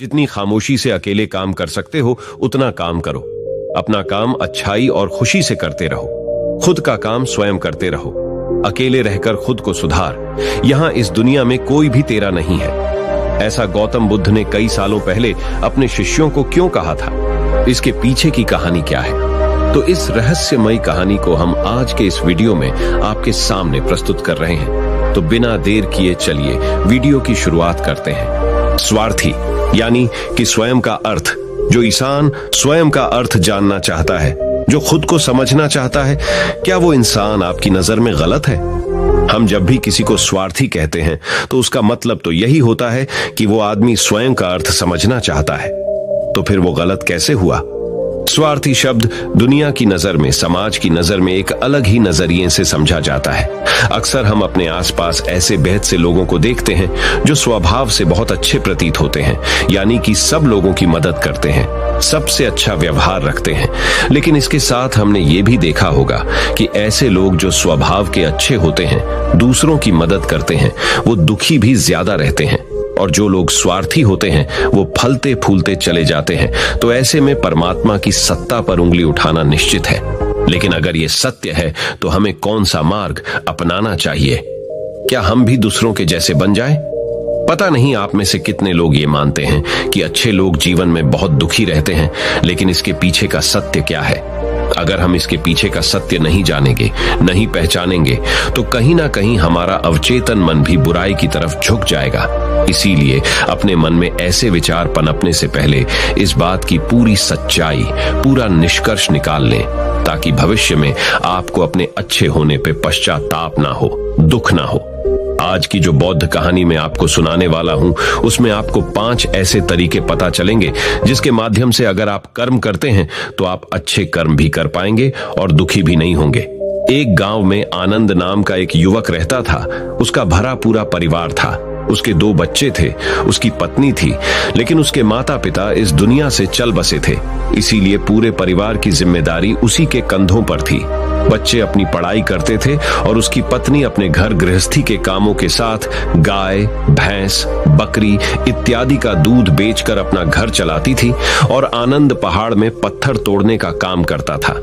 जितनी खामोशी से अकेले काम कर सकते हो उतना काम करो। अपना काम अच्छाई और खुशी से करते रहो। खुद का काम स्वयं करते रहो। अकेले रहकर खुद को सुधार। यहां इस दुनिया में कोई भी तेरा नहीं है। ऐसा गौतम बुद्ध ने कई सालों पहले अपने शिष्यों को क्यों कहा था? इसके पीछे की कहानी क्या है? तो इस रहस्यमयी कहानी को हम आज के इस वीडियो में आपके सामने प्रस्तुत कर रहे हैं। तो बिना देर किए चलिए वीडियो की शुरुआत करते हैं। स्वार्थी यानी कि स्वयं का अर्थ। जो इंसान स्वयं का अर्थ जानना चाहता है, जो खुद को समझना चाहता है, क्या वो इंसान आपकी नजर में गलत है? हम जब भी किसी को स्वार्थी कहते हैं तो उसका मतलब तो यही होता है कि वो आदमी स्वयं का अर्थ समझना चाहता है। तो फिर वो गलत कैसे हुआ? स्वार्थी शब्द दुनिया की नजर में, समाज की नजर में एक अलग ही नजरिए से समझा जाता है। अक्सर हम अपने आसपास ऐसे बेहद से लोगों को देखते हैं जो स्वभाव से बहुत अच्छे प्रतीत होते हैं, यानी कि सब लोगों की मदद करते हैं, सबसे अच्छा व्यवहार रखते हैं। लेकिन इसके साथ हमने ये भी देखा होगा कि ऐसे लोग जो स्वभाव के अच्छे होते हैं, दूसरों की मदद करते हैं, वो दुखी भी ज्यादा रहते हैं। और जो लोग स्वार्थी होते हैं वो फलते फूलते चले जाते हैं। तो ऐसे में परमात्मा की सत्ता पर उंगली उठाना निश्चित है। लेकिन अगर ये सत्य है तो हमें कौन सा मार्ग अपनाना चाहिए? क्या हम भी दूसरों के जैसे बन जाएं? पता नहीं आप में से कितने लोग ये मानते हैं कि अच्छे लोग जीवन में बहुत दुखी रहते हैं, लेकिन इसके पीछे का सत्य क्या है? अगर हम इसके पीछे का सत्य नहीं जानेंगे, नहीं पहचानेंगे, तो कहीं ना कहीं हमारा अवचेतन मन भी बुराई की तरफ झुक जाएगा। इसीलिए अपने मन में ऐसे विचार पनपने से पहले इस बात की पूरी सच्चाई, पूरा निष्कर्ष निकाल लें, ताकि भविष्य में आपको अपने अच्छे होने पे पश्चाताप ना हो, दुख ना हो। आज की जो बौद्ध कहानी मैं आपको सुनाने वाला हूं, उसमें आपको 5 ऐसे तरीके पता चलेंगे जिसके माध्यम से अगर आप कर्म करते हैं तो आप अच्छे कर्म भी कर पाएंगे और दुखी भी नहीं होंगे। एक गांव में आनंद नाम का एक युवक रहता था। उसका भरा पूरा परिवार था। उसके 2 बच्चे थे, उसकी पत्नी थी, लेकिन उसके माता पिता इस दुनिया से चल बसे थे। इसीलिए पूरे परिवार की जिम्मेदारी उसी के कंधों पर थी। बच्चे अपनी पढ़ाई करते थे और उसकी पत्नी अपने घर गृहस्थी के कामों के साथ गाय, भैंस, बकरी इत्यादि का दूध बेचकर अपना घर चलाती थी और आनंद पहाड़ में पत्थर तोड़ने का काम करता था।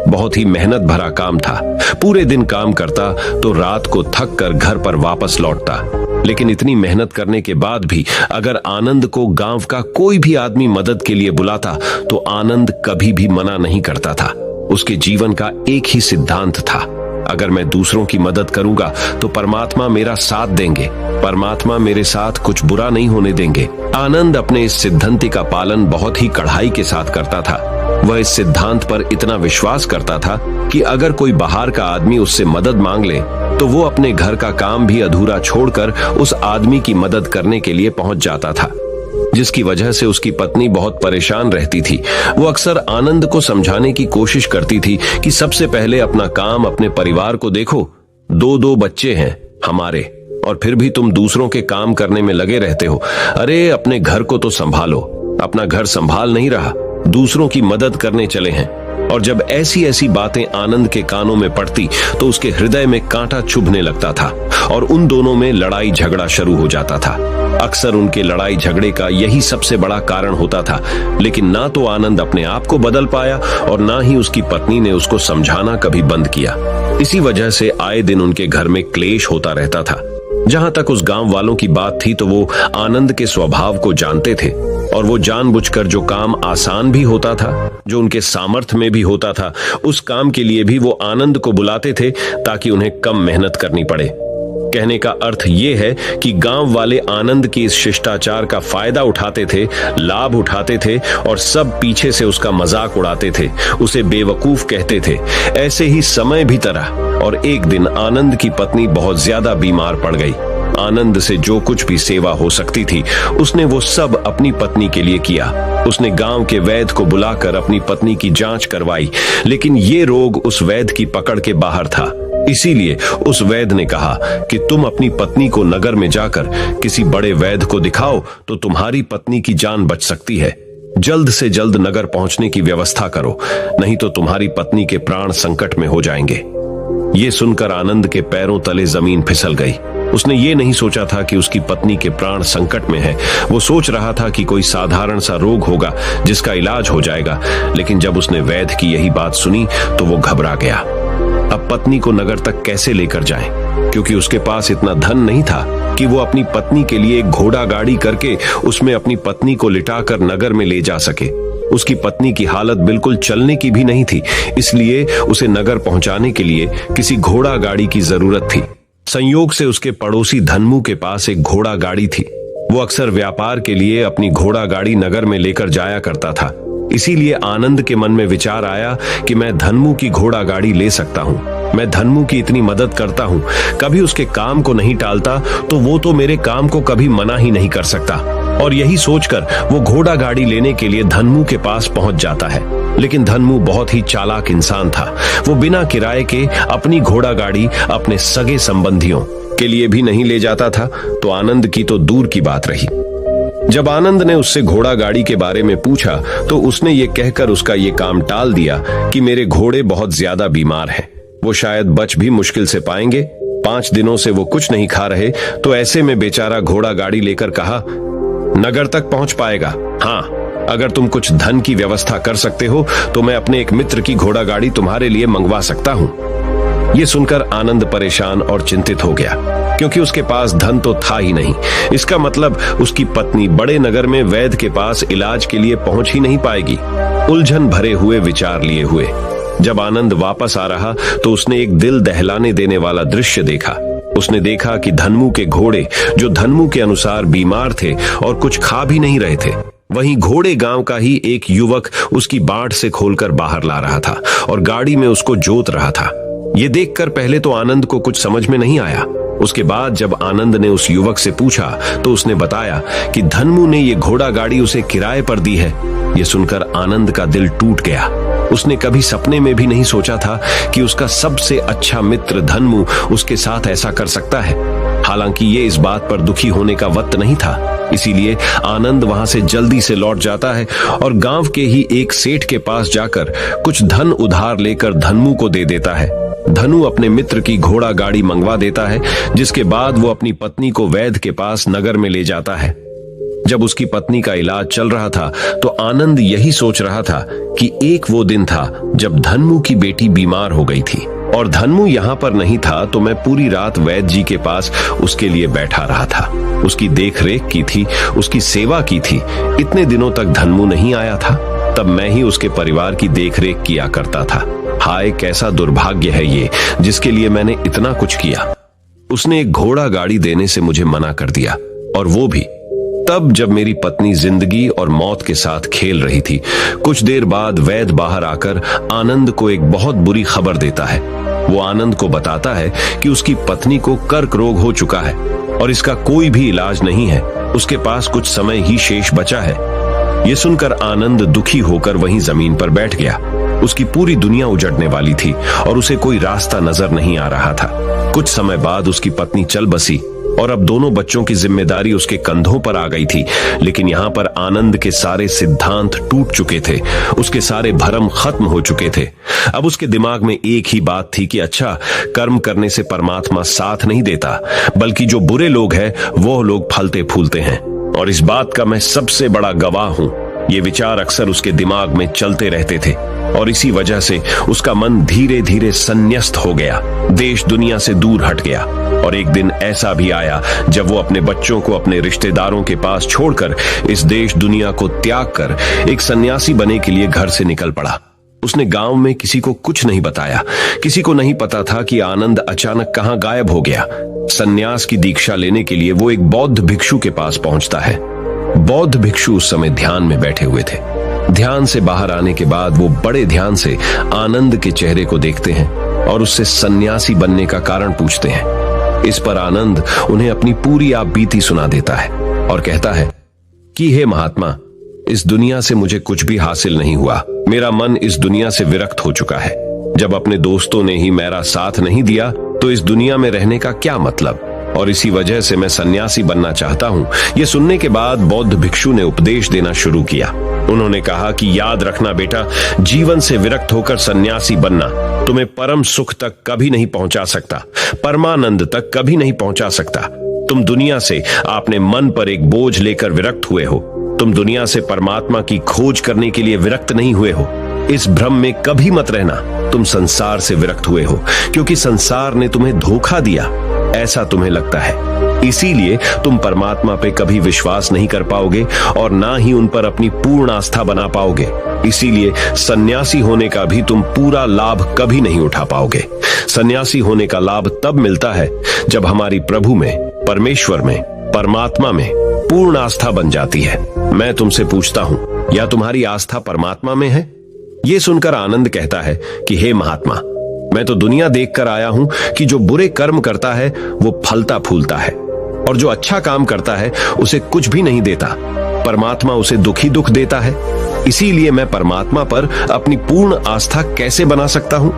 बहुत ही मेहनत भरा काम था। पूरे दिन काम करता तो रात को थक कर घर पर वापस लौटता। लेकिन इतनी मेहनत करने के बाद भी अगर आनंद को गांव का कोई भी आदमी मदद के लिए बुलाता तो आनंद कभी भी मना नहीं करता था। उसके जीवन का एक ही सिद्धांत था, अगर मैं दूसरों की मदद करूंगा तो परमात्मा मेरा साथ देंगे, परमात्मा मेरे साथ कुछ बुरा नहीं होने देंगे। आनंद अपने इस सिद्धांत का पालन बहुत ही कड़ाई के साथ करता था। वह इस सिद्धांत पर इतना विश्वास करता था कि अगर कोई बाहर का आदमी उससे मदद मांग ले तो वो अपने घर का काम भी अधूरा छोड़कर उस आदमी की मदद करने के लिए पहुंच जाता था, जिसकी वजह से उसकी पत्नी बहुत परेशान रहती थी। वो अक्सर आनंद को समझाने की कोशिश करती थी कि सबसे पहले अपना काम, अपने परिवार को देखो। 2 बच्चे हैं हमारे और फिर भी तुम दूसरों के काम करने में लगे रहते हो। अरे अपने घर को तो संभालो। अपना घर संभाल नहीं रहा, दूसरों की मदद करने चले हैं। और जब ऐसी ऐसी बातें आनंद के कानों में पड़ती तो उसके हृदय में कांटा चुभने लगता था और उन दोनों में लड़ाई झगड़ा शुरू हो जाता था। अक्सर उनके लड़ाई झगड़े का यही सबसे बड़ा कारण होता था। लेकिन ना तो आनंद अपने आप को बदल पाया और ना ही उसकी पत्नी ने उसको समझाना कभी बंद किया। इसी वजह से आए दिन उनके घर में क्लेश होता रहता था। जहां तक उस गांव वालों की बात थी तो वो आनंद के स्वभाव को जानते थे और वो जानबूझकर जो काम आसान भी होता था, जो उनके सामर्थ्य में भी होता था, उस काम के लिए भी वो आनंद को बुलाते थे ताकि उन्हें कम मेहनत करनी पड़े। कहने का अर्थ ये है कि गांव वाले आनंद की इस शिष्टाचार का फायदा उठाते थे, लाभ उठाते थे और सब पीछे से उसका मजाक उड़ाते थे, उसे बेवकूफ कहते थे। ऐसे ही समय भी तरह और एक दिन आनंद की पत्नी बहुत ज्यादा बीमार पड़ गई। आनंद से जो कुछ भी सेवा हो सकती थी उसने वो सब अपनी पत्नी के लिए किया। उसने गांव के वैद्य को बुलाकर अपनी पत्नी की जांच करवाई, लेकिन ये रोग उस वैद्य की पकड़ के बाहर था। इसीलिए उस वैद्य ने कहा कि तुम अपनी पत्नी को नगर में जाकर किसी बड़े वैद्य को दिखाओ तो तुम्हारी पत्नी की जान बच सकती है। जल्द से जल्द नगर पहुंचने की व्यवस्था करो, नहीं तो तुम्हारी पत्नी के प्राण संकट में हो जाएंगे। ये सुनकर आनंद के पैरों तले जमीन फिसल गई। उसने ये नहीं सोचा था कि उसकी पत्नी के प्राण संकट में है। वो सोच रहा था कि कोई साधारण सा रोग होगा जिसका इलाज हो जाएगा, लेकिन जब उसने वैद्य की यही बात सुनी तो वो घबरा गया। अब पत्नी को नगर तक कैसे लेकर जाएं? क्योंकि उसके पास इतना धन नहीं था कि वो अपनी पत्नी के लिए एक घोड़ा गाड़ी करके उसमें अपनी पत्नी को लिटाकर नगर में ले जा सके। उसकी पत्नी की हालत बिल्कुल चलने की भी नहीं थी, इसलिए उसे नगर पहुंचाने के लिए किसी घोड़ा गाड़ी की जरूरत थी। संयोग से उसके पड़ोसी धन्मू के पास एक घोड़ा गाड़ी थी। वो अक्सर व्यापार के लिए अपनी घोड़ा गाड़ी नगर में लेकर जाया करता था। इसीलिए आनंद के मन में विचार आया कि मैं धन्मू की घोड़ा गाड़ी ले सकता हूँ। मैं धन्मू की इतनी मदद करता हूँ, कभी उसके काम को नहीं टालता, तो वो तो मेरे काम को कभी मना ही नहीं कर सकता। और यही सोचकर वो घोड़ा गाड़ी लेने के लिए धन्मू के पास पहुंच जाता है। लेकिन धन्मू बहुत ही चालाक इंसान था। वो बिना किराए के अपनी घोड़ा गाड़ी अपने सगे संबंधियों के लिए भी नहीं ले जाता था, तो आनंद की तो दूर की बात रही। जब आनंद ने उससे घोड़ा गाड़ी के बारे में पूछा तो उसने ये कहकर उसका ये काम टाल दिया कि मेरे घोड़े बहुत ज्यादा बीमार हैं, वो शायद बच भी मुश्किल से पाएंगे। 5 दिनों से वो कुछ नहीं खा रहे, तो ऐसे में बेचारा घोड़ा गाड़ी लेकर कहा, नगर तक पहुंच पाएगा। हाँ, अगर तुम कुछ धन की व्यवस्था कर सकते हो तो मैं अपने एक मित्र की घोड़ा गाड़ी तुम्हारे लिए मंगवा सकता हूँ। ये सुनकर आनंद परेशान और चिंतित हो गया, क्योंकि उसके पास धन तो था ही नहीं। इसका मतलब उसकी पत्नी बड़े नगर में वैद्य के पास इलाज के लिए पहुंच ही नहीं पाएगी। उलझन भरे हुए विचार लिए हुए जब आनंद वापस आ रहा तो उसने एक दिल दहलाने देने वाला दृश्य देखा। उसने देखा कि धन्मू के घोड़े, जो धन्मू के अनुसार बीमार थे और कुछ खा भी नहीं रहे थे, वहीं घोड़े गांव का ही एक युवक उसकी बाट से खोलकर बाहर ला रहा था और गाड़ी में उसको जोत रहा था। ये देखकर पहले तो आनंद को कुछ समझ में नहीं आया। उसके बाद जब आनंद ने उस युवक से पूछा तो उसने बताया कि धन्मू ने ये घोड़ा गाड़ी उसे किराए पर दी है। ये सुनकर आनंद का दिल टूट गया। उसने कभी सपने में भी नहीं सोचा था कि उसका सबसे अच्छा मित्र धन्मू उसके साथ ऐसा कर सकता है। हालांकि ये इस बात पर दुखी होने का वक्त नहीं था, इसीलिए आनंद वहां से जल्दी से लौट जाता है और गांव के ही एक सेठ के पास जाकर कुछ धन उधार लेकर धन्मू को दे देता है। धनु अपने मित्र की घोड़ा गाड़ी मंगवा देता है, जिसके बाद वो अपनी पत्नी को वैद्य के पास नगर में ले जाता है। जब उसकी पत्नी का इलाज चल रहा था तो आनंद यही सोच रहा था कि एक वो दिन था जब धन्मू की बेटी बीमार हो गई थी और धन्मू यहाँ पर नहीं था, तो मैं पूरी रात वैद्य जी के पास उसके लिए बैठा रहा था। उसकी देख रेख की थी, उसकी सेवा की थी। इतने दिनों तक धन्मू नहीं आया था, तब मैं ही उसके परिवार की देख रेख किया करता था। हाय, कैसा दुर्भाग्य है ये, जिसके लिए मैंने इतना कुछ किया। उसने एक घोड़ा गाड़ी देने से मुझे मना कर दिया, और वो भी तब जब मेरी पत्नी जिंदगी और मौत के साथ खेल रही थी। कुछ देर बाद वैद्य बाहर आकर आनंद को एक बहुत बुरी खबर देता है। वो आनंद को बताता है कि उसकी पत्नी को कर्क रोग हो चुका है और इसका कोई भी इलाज नहीं है। उसके पास कुछ समय ही शेष बचा है। ये सुनकर आनंद दुखी होकर वहीं जमीन पर बैठ गया। उसकी पूरी दुनिया उजड़ने वाली थी और उसे कोई रास्ता नजर नहीं आ रहा था। कुछ समय बाद उसकी पत्नी चल बसी और अब दोनों बच्चों की जिम्मेदारी उसके कंधों पर आ गई थी। लेकिन यहाँ पर आनंद के सारे सिद्धांत टूट चुके थे, उसके सारे भरम खत्म हो चुके थे। अब उसके दिमाग में एक ही बात थी कि अच्छा, कर्म करने से परमात्मा साथ नहीं देता, बल्कि जो बुरे लोग हैं वो लोग फलते फूलते हैं, और इस बात का मैं सबसे बड़ा गवाह हूं। ये विचार अक्सर उसके दिमाग में चलते रहते थे और इसी वजह से उसका मन धीरे धीरे संन्यस्त हो गया, देश दुनिया से दूर हट गया। और एक दिन ऐसा भी आया जब वो अपने बच्चों को अपने रिश्तेदारों के पास छोड़कर इस देश दुनिया को त्याग कर एक सन्यासी बनने के लिए घर से निकल पड़ा। उसने गांव में किसी को कुछ नहीं बताया। किसी को नहीं पता था कि आनंद अचानक कहां गायब हो गया। सन्यास की दीक्षा लेने के लिए वो एक बौद्ध भिक्षु के पास पहुंचता है। बौद्ध भिक्षु उस समय ध्यान में बैठे हुए थे। ध्यान से बाहर आने के बाद वो बड़े ध्यान से आनंद के चेहरे को देखते हैं और उससे सन्यासी बनने का कारण पूछते हैं। इस पर आनंद उन्हें अपनी पूरी आप बीती सुना देता है और कहता है कि हे महात्मा, इस दुनिया से मुझे कुछ भी हासिल नहीं हुआ। मेरा मन इस दुनिया से विरक्त हो चुका है। जब अपने दोस्तों ने ही मेरा साथ नहीं दिया तो इस दुनिया में रहने का क्या मतलब। और इसी वजह से मैं सन्यासी बनना चाहता हूँ। ये सुनने के बाद बौद्ध भिक्षु ने उपदेश देना शुरू किया। उन्होंने कहा कि याद रखना बेटा, जीवन से विरक्त होकर सन्यासी बनना तुम्हें परम सुख तक कभी नहीं पहुंचा सकता, परमानंद तक कभी नहीं पहुंचा सकता। तुम दुनिया से आपने मन पर एक बोझ लेकर विरक्त हुए हो। तुम दुनिया से परमात्मा की खोज करने के लिए विरक्त नहीं हुए हो। इस भ्रम में कभी मत रहना। तुम संसार से विरक्त हुए हो क्योंकि संसार ने तुम्हें धोखा दिया, ऐसा तुम्हें लगता है। इसीलिए तुम परमात्मा पे कभी विश्वास नहीं कर पाओगे और ना ही उन पर अपनी पूर्ण आस्था बना पाओगे। इसीलिए सन्यासी होने का भी तुम पूरा लाभ कभी नहीं उठा पाओगे। सन्यासी होने का लाभ तब मिलता है जब हमारी प्रभु में, परमेश्वर में, परमात्मा में पूर्ण आस्था बन जाती है। मैं तुमसे पूछता हूं, या तुम्हारी आस्था परमात्मा में है? ये सुनकर आनंद कहता है कि हे महात्मा, मैं तो दुनिया देखकर आया हूं कि जो बुरे कर्म करता है वो फलता फूलता है, और जो अच्छा काम करता है उसे कुछ भी नहीं देता। परमात्मा उसे दुखी दुख देता है। इसीलिए मैं परमात्मा पर अपनी पूर्ण आस्था कैसे बना सकता हूं?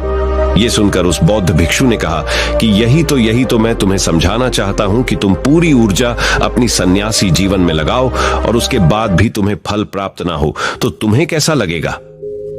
ये सुनकर उस बौद्ध भिक्षु ने कहा कि यही तो मैं तुम्हें समझाना चाहता हूं कि तुम पूरी ऊर्जा अपनी सन्यासी जीवन में लगाओ और उसके बाद भी तुम्हें फल प्राप्त ना हो तो तुम्हें कैसा लगेगा।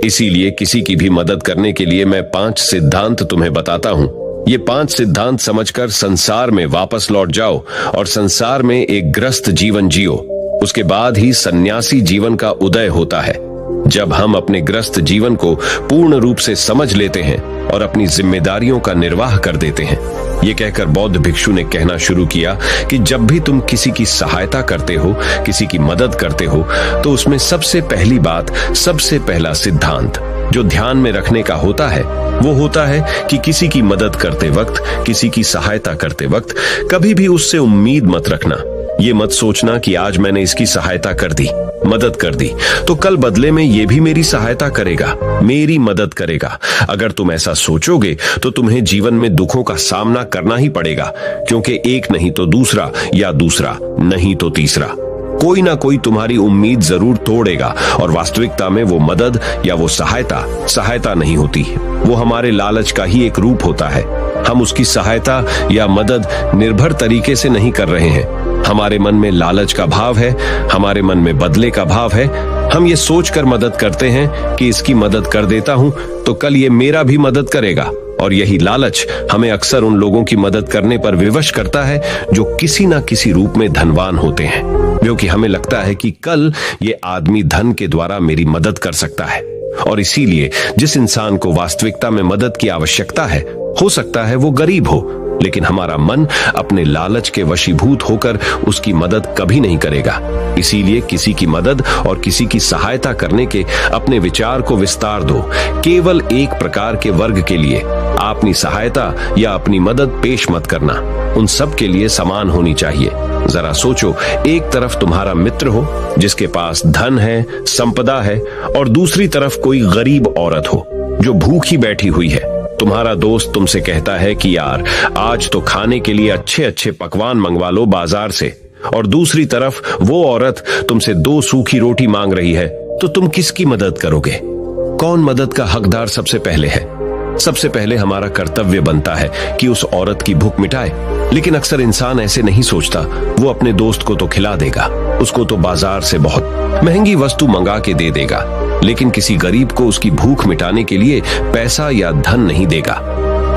इसीलिए किसी की भी मदद करने के लिए मैं 5 सिद्धांत तुम्हें बताता हूं। ये 5 सिद्धांत समझकर संसार में वापस लौट जाओ और संसार में एक ग्रस्त जीवन जियो। उसके बाद ही सन्यासी जीवन का उदय होता है। जब हम अपने ग्रस्त जीवन को पूर्ण रूप से समझ लेते हैं और अपनी जिम्मेदारियों का निर्वाह कर देते हैं। ये कहकर बौद्ध भिक्षु ने कहना शुरू किया कि जब भी तुम किसी की सहायता करते हो, किसी की मदद करते हो, तो उसमें सबसे पहली बात, सबसे पहला सिद्धांत जो ध्यान में रखने का होता है वो होता है कि किसी की मदद करते वक्त, किसी की सहायता करते वक्त कभी भी उससे उम्मीद मत रखना। ये मत सोचना कि आज मैंने इसकी सहायता कर दी, मदद कर दी, तो कल बदले में ये भी मेरी सहायता करेगा, मेरी मदद करेगा। अगर तुम ऐसा सोचोगे तो तुम्हें जीवन में दुखों का सामना करना ही पड़ेगा, क्योंकि एक नहीं तो दूसरा, या दूसरा नहीं तो तीसरा, कोई ना कोई तुम्हारी उम्मीद जरूर तोड़ेगा। और वास्तविकता में वो मदद या वो सहायता नहीं होती, वो हमारे लालच का ही एक रूप होता है। हम उसकी सहायता या मदद निर्भर तरीके से नहीं कर रहे हैं। हमारे मन में लालच का भाव है, हमारे मन में बदले का भाव है। हम ये सोचकर मदद करते हैं कि इसकी मदद कर देता हूं तो कल ये मेरा भी मदद करेगा, और यही लालच हमें अक्सर उन लोगों की मदद करने पर विवश करता है जो किसी ना किसी रूप में धनवान होते हैं, क्योंकि हमें लगता है कि कल ये आदमी धन के द्वारा मेरी मदद कर सकता है। और इसीलिए जिस इंसान को वास्तविकता में मदद की आवश्यकता है, हो सकता है वो गरीब हो, लेकिन हमारा मन अपने लालच के वशीभूत होकर उसकी मदद कभी नहीं करेगा। इसीलिए किसी की मदद और किसी की सहायता करने के अपने विचार को विस्तार दो। केवल एक प्रकार के वर्ग के लिए अपनी सहायता या अपनी मदद पेश मत करना, उन सब के लिए समान होनी चाहिए। जरा सोचो, एक तरफ तुम्हारा मित्र हो जिसके पास धन है, संपदा है, और दूसरी तरफ कोई गरीब औरत हो जो भूखी बैठी हुई है। तुम्हारा दोस्त तुमसे कहता है कि यार आज तो खाने के लिए अच्छे अच्छे पकवान मंगवा लो बाजार से, और दूसरी तरफ वो औरत तुमसे 2 सूखी रोटी मांग रही है, तो तुम किसकी मदद करोगे? कौन मदद का हकदार सबसे पहले है? सबसे पहले हमारा कर्तव्य बनता है कि उस औरत की भूख मिटाए, लेकिन अक्सर इंसान ऐसे नहीं सोचता। वो अपने दोस्त को तो खिला देगा, उसको तो बाजार से बहुत महंगी वस्तु मंगा के दे देगा, लेकिन किसी गरीब को उसकी भूख मिटाने के लिए पैसा या धन नहीं देगा।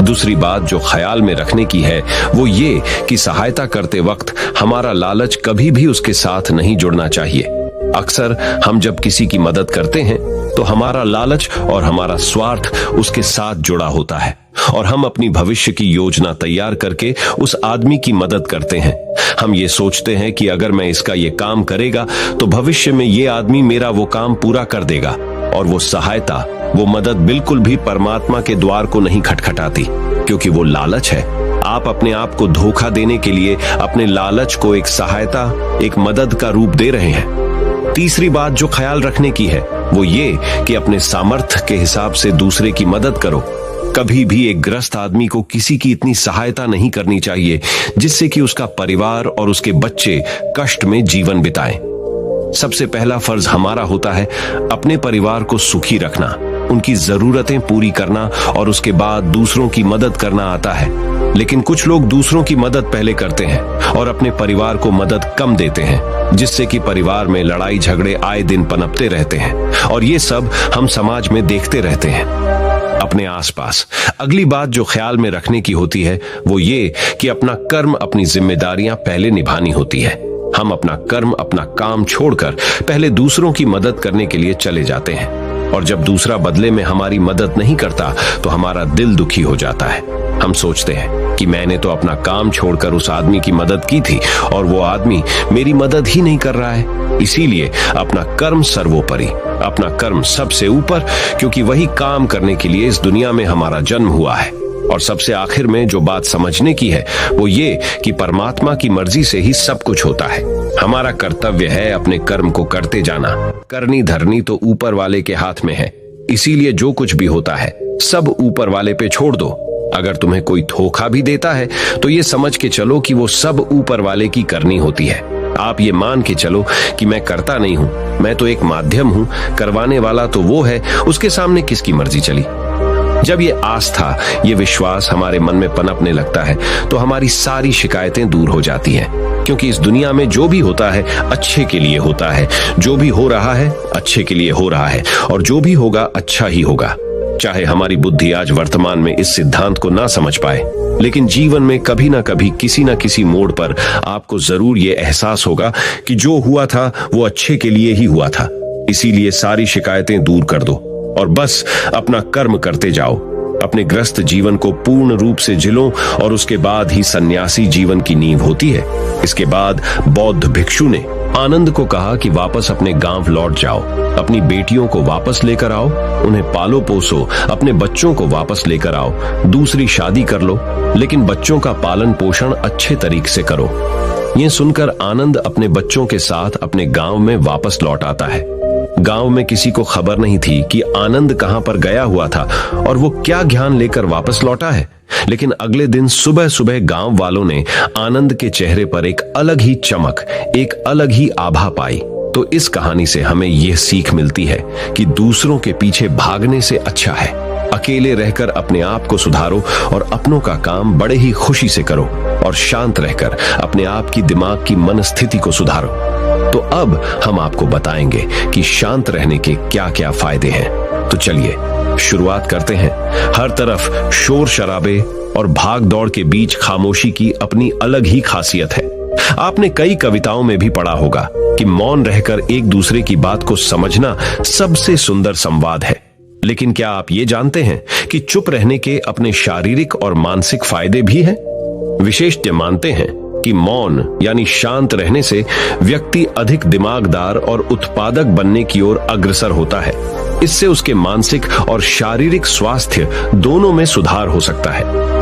दूसरी बात जो ख्याल में रखने की है वो ये कि सहायता करते वक्त हमारा लालच कभी भी उसके साथ नहीं जुड़ना चाहिए। अक्सर हम जब किसी की मदद करते हैं तो हमारा लालच और हमारा स्वार्थ उसके साथ जुड़ा होता है, और हम अपनी भविष्य की योजना तैयार करके उस आदमी की मदद करते हैं। हम ये सोचते हैं कि अगर मैं इसका ये काम करेगा तो भविष्य में ये आदमी मेरा वो काम पूरा कर देगा, और वो सहायता, वो मदद बिल्कुल भी परमात्मा के द्वार को नहीं खटखटाती, क्योंकि वो लालच है। आप अपने आप को धोखा देने के लिए अपने लालच को एक सहायता, एक मदद का रूप दे रहे हैं। तीसरी बात जो ख्याल रखने की है वो ये कि अपने सामर्थ्य के हिसाब से दूसरे की मदद करो। कभी भी एक ग्रस्त आदमी को किसी की इतनी सहायता नहीं करनी चाहिए जिससे कि उसका परिवार और उसके बच्चे कष्ट में जीवन बिताएं। सबसे पहला फर्ज हमारा होता है अपने परिवार को सुखी रखना, उनकी जरूरतें पूरी करना और उसके बाद दूसरों की मदद करना आता है। लेकिन कुछ लोग दूसरों की मदद पहले करते हैं और अपने परिवार को मदद कम देते हैं, जिससे कि परिवार में लड़ाई झगड़े आए दिन पनपते रहते हैं। और ये सब हम समाज में देखते रहते हैं अपने आसपास। अगली बात जो ख्याल में रखने की होती है वो ये कि अपना कर्म, अपनी जिम्मेदारियां पहले निभानी होती है। हम अपना कर्म, अपना काम छोड़कर पहले दूसरों की मदद करने के लिए चले जाते हैं, और जब दूसरा बदले में हमारी मदद नहीं करता तो हमारा दिल दुखी हो जाता है। हम सोचते हैं कि मैंने तो अपना काम छोड़कर उस आदमी की मदद की थी और वो आदमी मेरी मदद ही नहीं कर रहा है। इसीलिए अपना कर्म सर्वोपरि, अपना कर्म सबसे ऊपर, क्योंकि वही काम करने के लिए इस दुनिया में हमारा जन्म हुआ है। और सबसे आखिर में जो बात समझने की है वो ये कि परमात्मा की मर्जी से ही सब कुछ होता है। हमारा कर्तव्य है अपने कर्म को करते जाना। करनी धरनी तो ऊपर वाले के हाथ में है, इसीलिए जो कुछ भी होता है सब ऊपर वाले पे छोड़ दो। अगर तुम्हें कोई धोखा भी देता है तो ये समझ के चलो कि वो सब ऊपर वाले की करनी होती है। आप ये मान के चलो कि मैं करता नहीं हूं, मैं तो एक माध्यम हूं, करवाने वाला तो वो है, उसके सामने किसकी मर्जी चली। जब ये आस्था, ये विश्वास हमारे मन में पनपने लगता है तो हमारी सारी शिकायतें दूर हो जाती हैं, क्योंकि इस दुनिया में जो भी होता है अच्छे के लिए होता है, जो भी हो रहा है अच्छे के लिए हो रहा है, और जो भी होगा अच्छा ही होगा। चाहे हमारी बुद्धि आज वर्तमान में इस सिद्धांत को ना समझ पाए, लेकिन जीवन में कभी ना कभी किसी ना किसी मोड़ पर आपको जरूर ये एहसास होगा कि जो हुआ था वो अच्छे के लिए ही हुआ था। इसीलिए सारी शिकायतें दूर कर दो और बस अपना कर्म करते जाओ। अपने ग्रस्त जीवन को पूर्ण रूप से जिलो, और उसके बाद ही सन्यासी जीवन की नींव होती है। इसके बाद बौद्ध भिक्षु ने आनंद को कहा कि वापस अपने गांव लौट जाओ, अपनी बेटियों को वापस लेकर आओ, उन्हें पालो पोसो, अपने बच्चों को वापस लेकर आओ, दूसरी शादी कर लो, लेकिन बच्चों का पालन पोषण अच्छे तरीके से करो। ये सुनकर आनंद अपने बच्चों के साथ अपने गांव में वापस लौट आता है। गांव में किसी को खबर नहीं थी कि आनंद कहां पर गया हुआ था और वो क्या ज्ञान लेकर वापस लौटा है। लेकिन अगले दिन सुबह सुबह गांव वालों ने आनंद के चेहरे पर एक अलग ही चमक, एक अलग ही आभा पाई। तो इस कहानी से हमें यह सीख मिलती है कि दूसरों के पीछे भागने से अच्छा है अकेले रहकर अपने आप को सुधारो और अपनों का काम बड़े ही खुशी से करो, और शांत रहकर अपने आप की दिमाग की मनस्थिति को सुधारो। तो अब हम आपको बताएंगे कि शांत रहने के क्या क्या फायदे हैं। तो चलिए शुरुआत करते हैं। हर तरफ शोर शराबे और भाग दौड़ के बीच खामोशी की अपनी अलग ही खासियत है। आपने कई कविताओं में भी पढ़ा होगा कि मौन रहकर एक दूसरे की बात को समझना सबसे सुंदर संवाद है। लेकिन क्या आप ये जानते हैं कि चुप रहने के अपने शारीरिक और मानसिक फायदे भी हैं? विशेषज्ञ मानते हैं कि मौन यानी शांत रहने से व्यक्ति अधिक दिमागदार और उत्पादक बनने की ओर अग्रसर होता है। इससे उसके मानसिक और शारीरिक स्वास्थ्य दोनों में सुधार हो सकता है।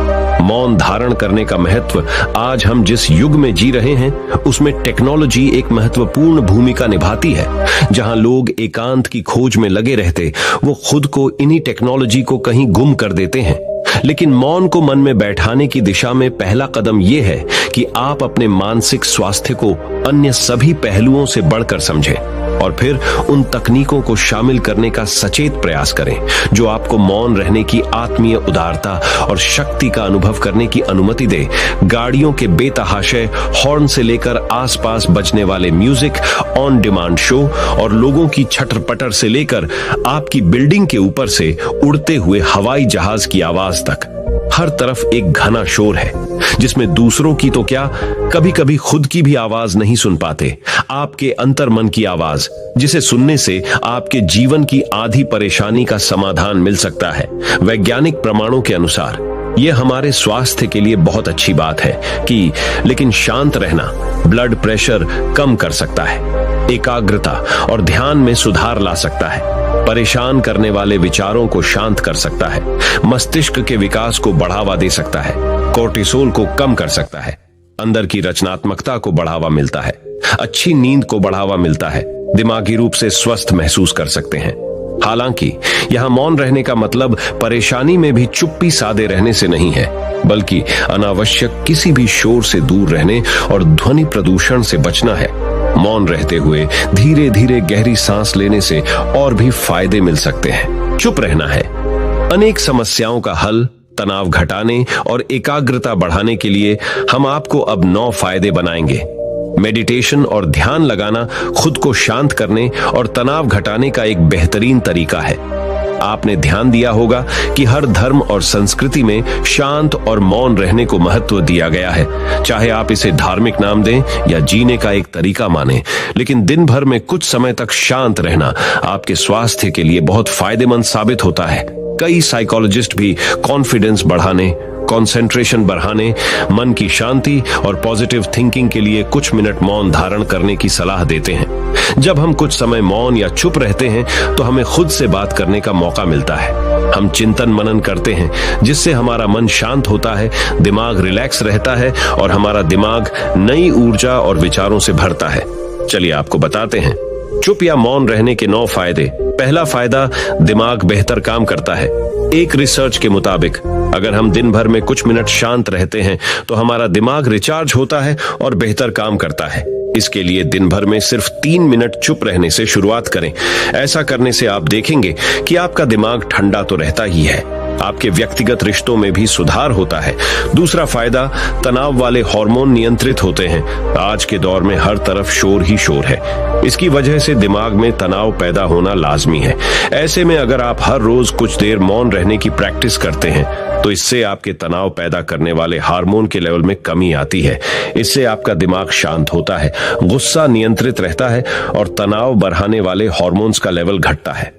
मौन धारण करने का महत्व आज हम जिस युग में जी रहे हैं उसमें टेक्नोलॉजी एक महत्वपूर्ण भूमिका निभाती है। जहां लोग एकांत की खोज में लगे रहते, वो खुद को इन्हीं टेक्नोलॉजी को कहीं गुम कर देते हैं। लेकिन मौन को मन में बैठाने की दिशा में पहला कदम यह है कि आप अपने मानसिक स्वास्थ्य को अन्य सभी पहलुओं से बढ़कर समझें और फिर उन तकनीकों को शामिल करने का सचेत प्रयास करें जो आपको मौन रहने की आत्मीय उदारता और शक्ति का अनुभव करने की अनुमति दे। गाड़ियों के बेतहाशे हॉर्न से लेकर आसपास बजने वाले म्यूजिक, ऑन डिमांड शो और लोगों की छटर पटर से लेकर आपकी बिल्डिंग के ऊपर से उड़ते हुए हवाई जहाज की आवाज तक, हर तरफ एक घना शोर है जिसमें दूसरों की तो क्या, कभी कभी खुद की भी आवाज नहीं सुन पाते। आपके अंतर्मन की आवाज, जिसे सुनने से आपके जीवन की आधी परेशानी का समाधान मिल सकता है। वैज्ञानिक प्रमाणों के अनुसार यह हमारे स्वास्थ्य के लिए बहुत अच्छी बात है कि लेकिन शांत रहना ब्लड प्रेशर कम कर सकता है, एकाग्रता और ध्यान में सुधार ला सकता है, परेशान करने वाले विचारों को शांत कर सकता है, मस्तिष्क के विकास को बढ़ावा दे सकता है, कोर्टिसोल को कम कर सकता है, अंदर की रचनात्मकता को बढ़ावा मिलता है, अच्छी नींद को बढ़ावा मिलता है, दिमागी रूप से स्वस्थ महसूस कर सकते हैं। हालांकि यहां मौन रहने का मतलब परेशानी में भी चुप्पी साधे रहने से नहीं है, बल्कि अनावश्यक किसी भी शोर से दूर रहने और ध्वनि प्रदूषण से बचना है। मौन रहते हुए धीरे धीरे गहरी सांस लेने से और भी फायदे मिल सकते हैं। चुप रहना है। अनेक समस्याओं का हल, तनाव घटाने और एकाग्रता बढ़ाने के लिए हम आपको अब 9 फायदे बनाएंगे। मेडिटेशन और ध्यान लगाना खुद को शांत करने और तनाव घटाने का एक बेहतरीन तरीका है। आपने ध्यान दिया होगा कि हर धर्म और संस्कृति में शांत और मौन रहने को महत्व दिया गया है। चाहे आप इसे धार्मिक नाम दें या जीने का एक तरीका माने, लेकिन दिन भर में कुछ समय तक शांत रहना आपके स्वास्थ्य के लिए बहुत फायदेमंद साबित होता है। कई साइकोलॉजिस्ट भी कॉन्फिडेंस बढ़ाने, कंसंट्रेशन बढ़ाने, मन की शांति और पॉजिटिव थिंकिंग के लिए कुछ मिनट मौन धारण करने की सलाह देते हैं। जब हम कुछ समय मौन या चुप रहते हैं तो हमें खुद से बात करने का मौका मिलता है। हम चिंतन मनन करते हैं, जिससे हमारा मन शांत होता है, दिमाग रिलैक्स रहता है और हमारा दिमाग नई ऊर्जा और विचारों से भरता है। चलिए आपको बताते हैं चुप या मौन रहने के 9 फायदे। पहला फायदा, दिमाग बेहतर काम करता है। एक रिसर्च के मुताबिक अगर हम दिन भर में कुछ मिनट शांत रहते हैं तो हमारा दिमाग रिचार्ज होता है और बेहतर काम करता है। इसके लिए दिन भर में सिर्फ 3 मिनट चुप रहने से शुरुआत करें। ऐसा करने से आप देखेंगे कि आपका दिमाग ठंडा तो रहता ही है, आपके व्यक्तिगत रिश्तों में भी सुधार होता है। दूसरा फायदा, तनाव वाले हार्मोन नियंत्रित होते हैं। आज के दौर में हर तरफ शोर ही शोर है। इसकी वजह से दिमाग में तनाव पैदा होना लाजमी है। ऐसे में अगर आप हर रोज कुछ देर मौन रहने की प्रैक्टिस करते हैं तो इससे आपके तनाव पैदा करने वाले हार्मोन के लेवल में कमी आती है। इससे आपका दिमाग शांत होता है, गुस्सा नियंत्रित रहता है और तनाव बढ़ाने वाले हार्मोन्स का लेवल घटता है।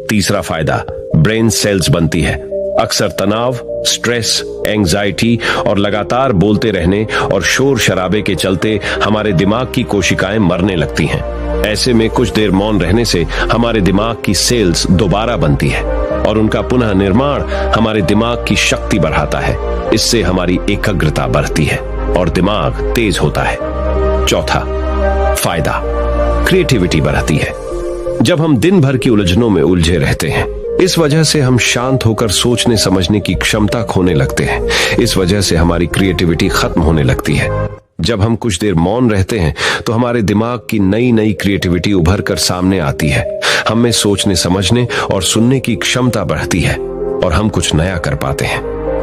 तीसरा फायदा, ब्रेन सेल्स बनती है। अक्सर तनाव, स्ट्रेस, एंजाइटी और लगातार बोलते रहने और शोर शराबे के चलते हमारे दिमाग की कोशिकाएं मरने लगती हैं। ऐसे में कुछ देर मौन रहने से हमारे दिमाग की सेल्स दोबारा बनती है और उनका पुनः निर्माण हमारे दिमाग की शक्ति बढ़ाता है। इससे हमारी एकाग्रता बढ़ती है और दिमाग तेज होता है। चौथा फायदा, क्रिएटिविटी बढ़ती है। जब हम दिन भर की उलझनों में उलझे रहते हैं, इस वजह से हम शांत होकर सोचने समझने की क्षमता खोने लगते हैं। इस वजह से हमारी क्रिएटिविटी खत्म होने लगती है। जब हम कुछ देर मौन रहते हैं तो हमारे दिमाग की नई नई क्रिएटिविटी उभर कर सामने आती है। हम में सोचने समझने और सुनने की क्षमता बढ़ती है और हम कुछ नया कर पाते हैं।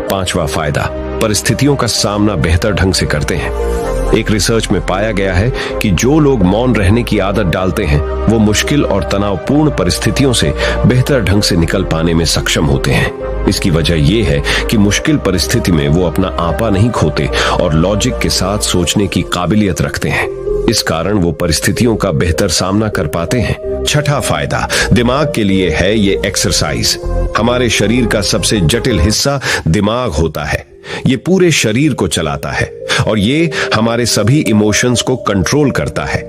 पांचवा फायदा, परिस्थितियों का सामना बेहतर ढंग से करते हैं। एक रिसर्च में पाया गया है कि जो लोग मौन रहने की आदत डालते हैं वो मुश्किल और तनावपूर्ण परिस्थितियों से बेहतर ढंग से निकल पाने में सक्षम होते हैं। इसकी वजह यह है कि मुश्किल परिस्थिति में वो अपना आपा नहीं खोते और लॉजिक के साथ सोचने की काबिलियत रखते हैं। इस कारण वो परिस्थितियों का बेहतर सामना कर पाते हैं। छठा फायदा दिमाग के लिए है ये एक्सरसाइज। हमारे शरीर का सबसे जटिल हिस्सा दिमाग होता है। ये पूरे शरीर को चलाता है और ये हमारे सभी इमोशंस को कंट्रोल करता है।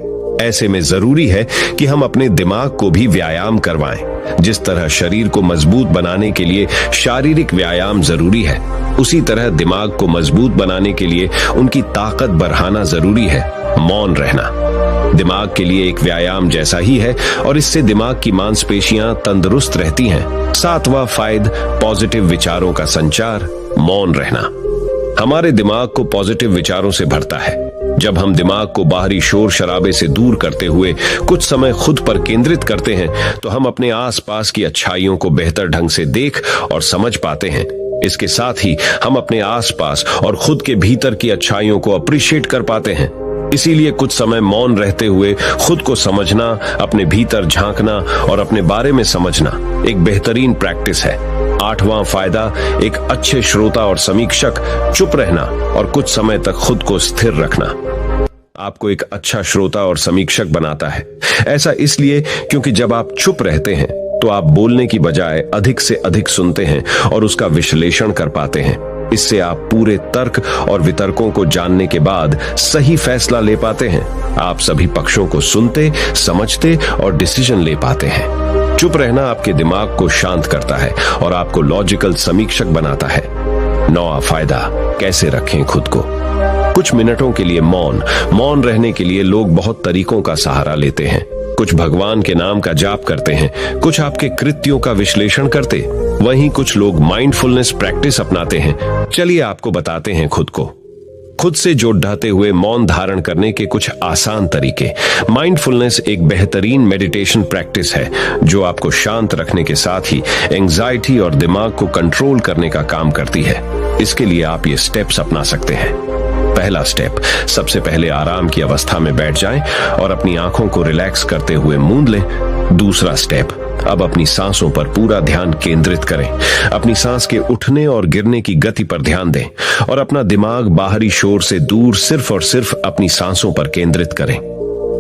ऐसे में जरूरी है कि हम अपने दिमाग को भी व्यायाम करवाएं। जिस तरह शरीर को मजबूत बनाने के लिए शारीरिक व्यायाम जरूरी है, उसी तरह दिमाग को मजबूत बनाने के लिए उनकी ताकत बढ़ाना जरूरी है। मौन रहना दिमाग के लिए एक व्यायाम जैसा ही है और इससे दिमाग की मांसपेशियां तंदुरुस्त रहती हैं। सातवां फायदा पॉजिटिव विचारों का संचार। मौन रहना हमारे दिमाग को पॉजिटिव विचारों से भरता है। जब हम दिमाग को बाहरी शोर शराबे से दूर करते हुए कुछ समय खुद पर केंद्रित करते हैं तो हम अपने आसपास की अच्छाइयों को बेहतर ढंग से देख और समझ पाते हैं। इसके साथ ही हम अपने आसपास और खुद के भीतर की अच्छाइयों को अप्रिशिएट कर पाते हैं। इसीलिए कुछ समय मौन रहते हुए खुद को समझना, अपने भीतर झांकना और अपने बारे में समझना एक बेहतरीन प्रैक्टिस है। आठवां फायदा एक अच्छे श्रोता और समीक्षक। चुप रहना और कुछ समय तक खुद को स्थिर रखना आपको एक अच्छा श्रोता और समीक्षक बनाता है। ऐसा इसलिए क्योंकि जब आप चुप रहते हैं तो आप बोलने की बजाय अधिक से अधिक सुनते हैं और उसका विश्लेषण कर पाते हैं। इससे आप पूरे तर्क और वितर्कों को जानने के बाद सही फैसला ले पाते हैं। आप सभी पक्षों को सुनते, समझते और डिसीजन ले पाते हैं। चुप रहना आपके दिमाग को शांत करता है और आपको लॉजिकल समीक्षक बनाता है। नौवां फायदा कैसे रखें खुद को। कुछ मिनटों के लिए मौन रहने के लिए लोग बहुत तरीकों का सहारा लेते हैं। कुछ भगवान के नाम का जाप करते हैं, कुछ आपके कृत्यों का विश्लेषण करते, वहीं कुछ लोग माइंडफुलनेस प्रैक्टिस अपनाते हैं। चलिए आपको बताते हैं खुद खुद से जोड़ ढाते हुए मौन धारण करने के कुछ आसान तरीके। माइंडफुलनेस एक बेहतरीन मेडिटेशन प्रैक्टिस है जो आपको शांत रखने के साथ ही एंजाइटी और दिमाग को कंट्रोल करने का काम करती है। इसके लिए आप ये स्टेप्स अपना सकते हैं। पहला स्टेप, सबसे पहले आराम की अवस्था में बैठ जाएं और अपनी आंखों को रिलैक्स करते हुए मूंद लें। दूसरा स्टेप, अब अपनी सांसों पर पूरा ध्यान केंद्रित करें। अपनी सांस के उठने और गिरने की गति पर ध्यान दें और अपना दिमाग बाहरी शोर से दूर सिर्फ और सिर्फ अपनी सांसों पर केंद्रित करें।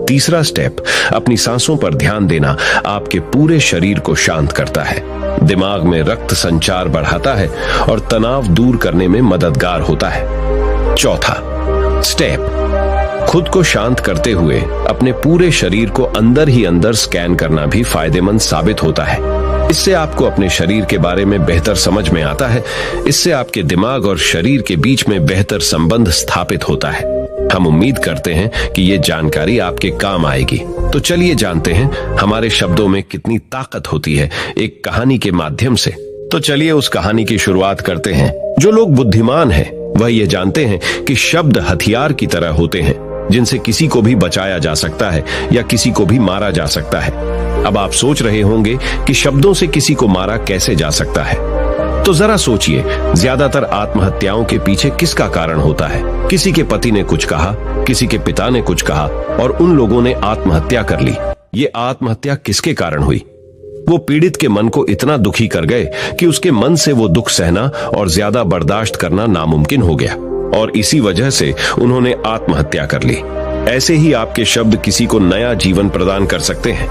तीसरा स्टेप, अपनी सांसों पर ध्यान देना आपके पूरे शरीर को शांत करता है, दिमाग में रक्त संचार बढ़ाता है और तनाव दूर करने में मददगार होता है। चौथा स्टेप, खुद को शांत करते हुए अपने पूरे शरीर को अंदर ही अंदर स्कैन करना भी फायदेमंद साबित होता है। इससे आपको अपने शरीर के बारे में बेहतर समझ में आता है। इससे आपके दिमाग और शरीर के बीच में बेहतर संबंध स्थापित होता है। हम उम्मीद करते हैं कि ये जानकारी आपके काम आएगी। तो चलिए जानते हैं हमारे शब्दों में कितनी ताकत होती है एक कहानी के माध्यम से। तो चलिए उस कहानी की शुरुआत करते हैं। जो लोग बुद्धिमान हैं वह ये जानते हैं कि शब्द हथियार की तरह होते हैं जिनसे किसी को भी बचाया जा सकता है या किसी को भी मारा जा सकता है। अब आप सोच रहे होंगे कि शब्दों से किसी को मारा कैसे जा सकता है। तो जरा सोचिए, ज्यादातर आत्महत्याओं के पीछे किसका कारण होता है? किसी के पति ने कुछ कहा, किसी के पिता ने कुछ कहा और उन लोगों ने आत्महत्या कर ली। ये आत्महत्या किसके कारण हुई? वो पीड़ित के मन को इतना दुखी कर गए कि उसके मन से वो दुख सहना और ज्यादा बर्दाश्त करना नामुमकिन हो गया और इसी वजह से उन्होंने आत्महत्या कर ली। ऐसे ही आपके शब्द किसी को नया जीवन प्रदान कर सकते हैं।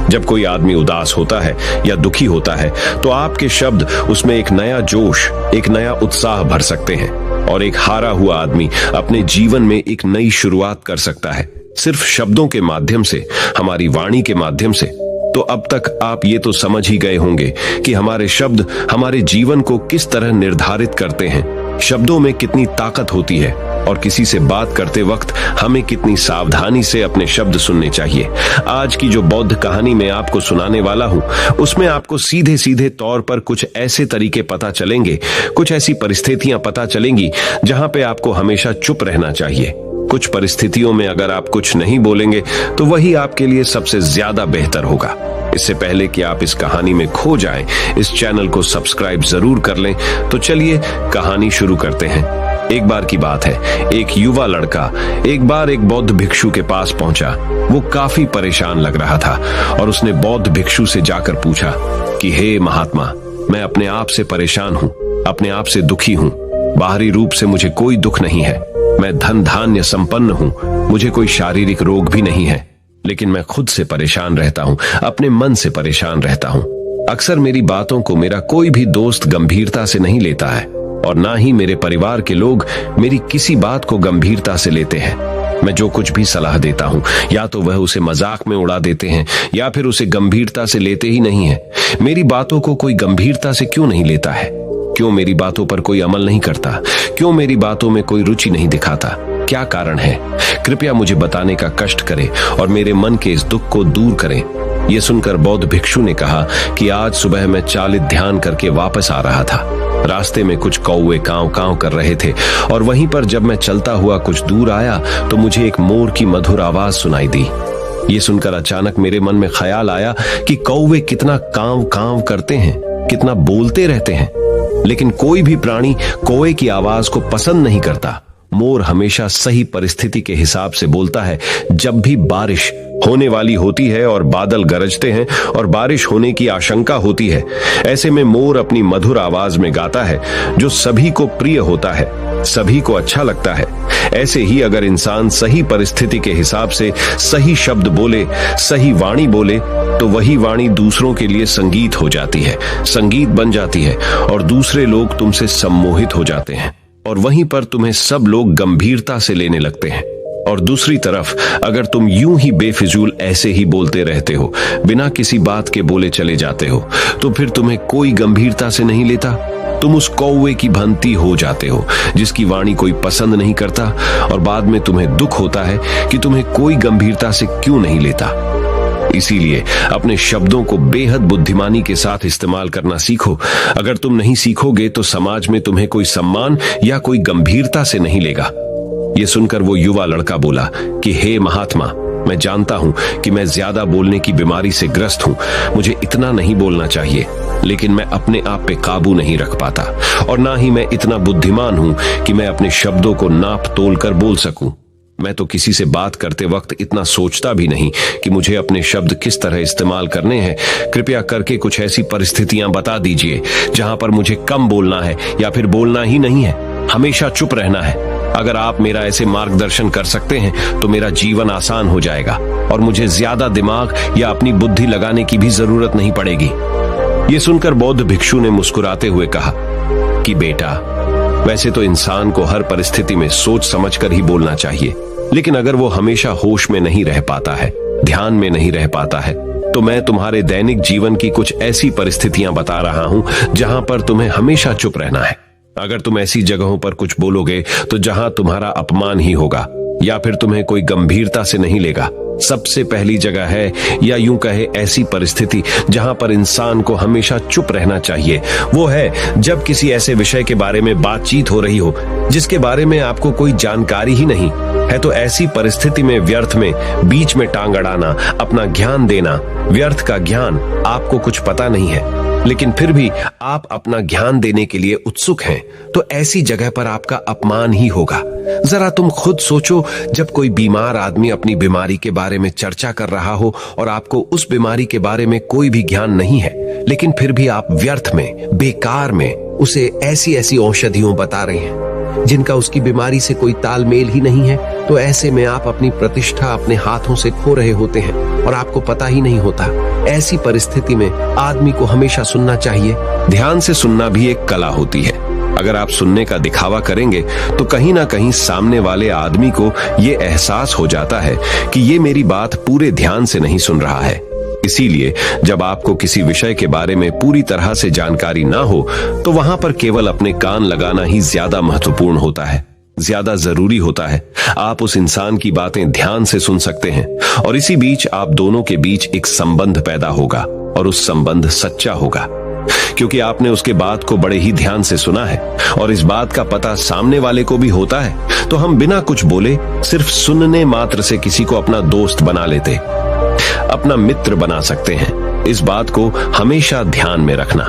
जब कोई आदमी उदास होता है या दुखी होता है तो आपके शब्द उसमें एक नया जोश, एक नया उत्साह भर सकते हैं और एक हारा हुआ आदमी अपने जीवन में एक नई शुरुआत कर सकता है, सिर्फ शब्दों के माध्यम से, हमारी वाणी के माध्यम से। तो अब तक आप ये तो समझ ही गए होंगे कि हमारे शब्द हमारे जीवन को किस तरह निर्धारित करते हैं। शब्दों में कितनी ताकत होती है और किसी से बात करते वक्त हमें कितनी सावधानी से अपने शब्द सुनने चाहिए। आज की जो बौद्ध कहानी मैं आपको सुनाने वाला हूं, उसमें आपको सीधे सीधे तौर पर कुछ ऐसे तरीके पता चलेंगे, कुछ ऐसी परिस्थितियां पता चलेंगी जहां पे आपको हमेशा चुप रहना चाहिए। कुछ परिस्थितियों में अगर आप कुछ नहीं बोलेंगे तो वही आपके लिए सबसे ज्यादा बेहतर होगा। इससे पहले कि आप इस कहानी में खो जाएं, इस चैनल को सब्सक्राइब जरूर कर लें। तो चलिए कहानी शुरू करते हैं। एक बार की बात है, एक युवा लड़का एक बार एक बौद्ध भिक्षु के पास पहुंचा। वो काफी परेशान लग रहा था और उसने बौद्ध भिक्षु से जाकर पूछा कि हे महात्मा, मैं अपने आप से परेशान हूँ, अपने आप से दुखी हूँ। बाहरी रूप से मुझे कोई दुख नहीं है, मैं धन धान्य संपन्न हूँ, मुझे कोई शारीरिक रोग भी नहीं है, लेकिन मैं खुद से परेशान रहता हूँ, अपने मन से परेशान रहता हूँ। अक्सर मेरी बातों को मेरा कोई भी दोस्त गंभीरता से नहीं लेता है और ना ही मेरे परिवार के लोग मेरी किसी बात को गंभीरता से लेते हैं। मैं जो कुछ भी सलाह देता हूँ या तो वह उसे मजाक में उड़ा देते हैं या फिर उसे गंभीरता से लेते ही नहीं है। मेरी बातों को कोई गंभीरता से क्यों नहीं लेता है? क्यों मेरी बातों पर कोई अमल नहीं करता? क्यों मेरी बातों में कोई रुचि नहीं दिखाता? क्या कारण है? कृपया मुझे बताने का कष्ट करें और मेरे मन के इस दुख को दूर करें। यह सुनकर बौद्ध भिक्षु ने कहा कि आज सुबह मैं चालित ध्यान करके वापस आ रहा था। रास्ते में कुछ कौवे कांव कांव कर रहे थे और वहीं पर जब मैं चलता हुआ कुछ दूर आया तो मुझे एक मोर की मधुर आवाज सुनाई दी। ये सुनकर अचानक मेरे मन में ख्याल आया कि कौवे कितना कांव कांव करते हैं, कितना बोलते रहते हैं, लेकिन कोई भी प्राणी कौवे की आवाज को पसंद नहीं करता। मोर हमेशा सही परिस्थिति के हिसाब से बोलता है। जब भी बारिश होने वाली होती है और बादल गरजते हैं और बारिश होने की आशंका होती है, ऐसे में मोर अपनी मधुर आवाज में गाता है जो सभी को प्रिय होता है, सभी को अच्छा लगता है। ऐसे ही अगर इंसान सही परिस्थिति के हिसाब से सही शब्द बोले, सही वाणी बोले, तो वही वाणी दूसरों के लिए संगीत हो जाती है, संगीत बन जाती है और दूसरे लोग तुमसे सम्मोहित हो जाते हैं और वहीं पर तुम्हें सब लोग गंभीरता से लेने लगते हैं। और दूसरी तरफ अगर तुम यूं ही बेफिजूल ऐसे ही बोलते रहते हो, बिना किसी बात के बोले चले जाते हो, तो फिर तुम्हें कोई गंभीरता से नहीं लेता। तुम उस कौवे की भांति हो जाते हो जिसकी वाणी कोई पसंद नहीं करता और बाद में तुम्हें दुख होता है कि तुम्हें कोई गंभीरता से क्यों नहीं लेता। इसीलिए अपने शब्दों को बेहद बुद्धिमानी के साथ इस्तेमाल करना सीखो। अगर तुम नहीं सीखोगे तो समाज में तुम्हें कोई सम्मान या कोई गंभीरता से नहीं लेगा। ये सुनकर वो युवा लड़का बोला कि हे महात्मा, मैं जानता हूं कि मैं ज्यादा बोलने की बीमारी से ग्रस्त हूं, मुझे इतना नहीं बोलना चाहिए, लेकिन मैं अपने आप पे काबू नहीं रख पाता और ना ही मैं इतना बुद्धिमान हूं कि मैं अपने शब्दों को नाप तोल कर बोल सकूं। मैं तो किसी से बात करते वक्त इतना सोचता भी नहीं कि मुझे अपने शब्द किस तरह इस्तेमाल करने हैं। कृपया करके कुछ ऐसी परिस्थितियां बता दीजिए जहां पर मुझे कम बोलना है या फिर बोलना ही नहीं है, हमेशा चुप रहना है। अगर आप मेरा ऐसे मार्गदर्शन कर सकते हैं तो मेरा जीवन आसान हो जाएगा और मुझे ज्यादा दिमाग या अपनी बुद्धि लगाने की भी जरूरत नहीं पड़ेगी। ये सुनकर बौद्ध भिक्षु ने मुस्कुराते हुए कहा कि बेटा, वैसे तो इंसान को हर परिस्थिति में सोच समझकर ही बोलना चाहिए, लेकिन अगर वो हमेशा होश में नहीं रह पाता है, ध्यान में नहीं रह पाता है, तो मैं तुम्हारे दैनिक जीवन की कुछ ऐसी परिस्थितियां बता रहा हूं जहां पर तुम्हें हमेशा चुप रहना है। अगर तुम ऐसी जगहों पर कुछ बोलोगे तो जहां तुम्हारा अपमान ही होगा या फिर तुम्हें कोई गंभीरता से नहीं लेगा। सबसे पहली जगह है, या यूं कहे ऐसी परिस्थिति जहां पर इंसान को हमेशा चुप रहना चाहिए, वो है जब किसी ऐसे विषय के बारे में बातचीत हो रही हो जिसके बारे में आपको कोई जानकारी ही नहीं है। तो ऐसी परिस्थिति में व्यर्थ में बीच में टांग अड़ाना, अपना ज्ञान देना, व्यर्थ का ज्ञान, आपको कुछ पता नहीं है लेकिन फिर भी आप अपना ज्ञान देने के लिए उत्सुक हैं, तो ऐसी जगह पर आपका अपमान ही होगा। जरा तुम खुद सोचो, जब कोई बीमार आदमी अपनी बीमारी के बारे में चर्चा कर रहा हो और आपको उस बीमारी के बारे में कोई भी ज्ञान नहीं है, लेकिन फिर भी आप व्यर्थ में, बेकार में उसे ऐसी ऐसी औषधियों बता रहे हैं जिनका उसकी बीमारी से कोई तालमेल ही नहीं है, तो ऐसे में आप अपनी प्रतिष्ठा अपने हाथों से खो रहे होते हैं और आपको पता ही नहीं होता। ऐसी परिस्थिति में आदमी को हमेशा सुनना चाहिए। ध्यान से सुनना भी एक कला होती है। अगर आप सुनने का दिखावा करेंगे तो कहीं ना कहीं सामने वाले आदमी को ये एहसास हो जाता है कि ये मेरी बात पूरे ध्यान से नहीं सुन रहा है। इसीलिए जब आपको किसी विषय के बारे में पूरी तरह से जानकारी ना हो तो वहां पर केवल अपने कान लगाना ही ज्यादा महत्वपूर्ण होता है, ज्यादा जरूरी होता है। आप उस इंसान की बातें ध्यान से सुन सकते हैं और इसी बीच आप दोनों के बीच एक संबंध पैदा होगा और उस संबंध सच्चा होगा, क्योंकि आपने उसके बात को बड़े ही ध्यान से सुना है और इस बात का पता सामने वाले को भी होता है। तो हम बिना कुछ बोले, सिर्फ सुनने मात्र से किसी को अपना दोस्त बना लेते, अपना मित्र बना सकते हैं। इस बात को हमेशा ध्यान में रखना।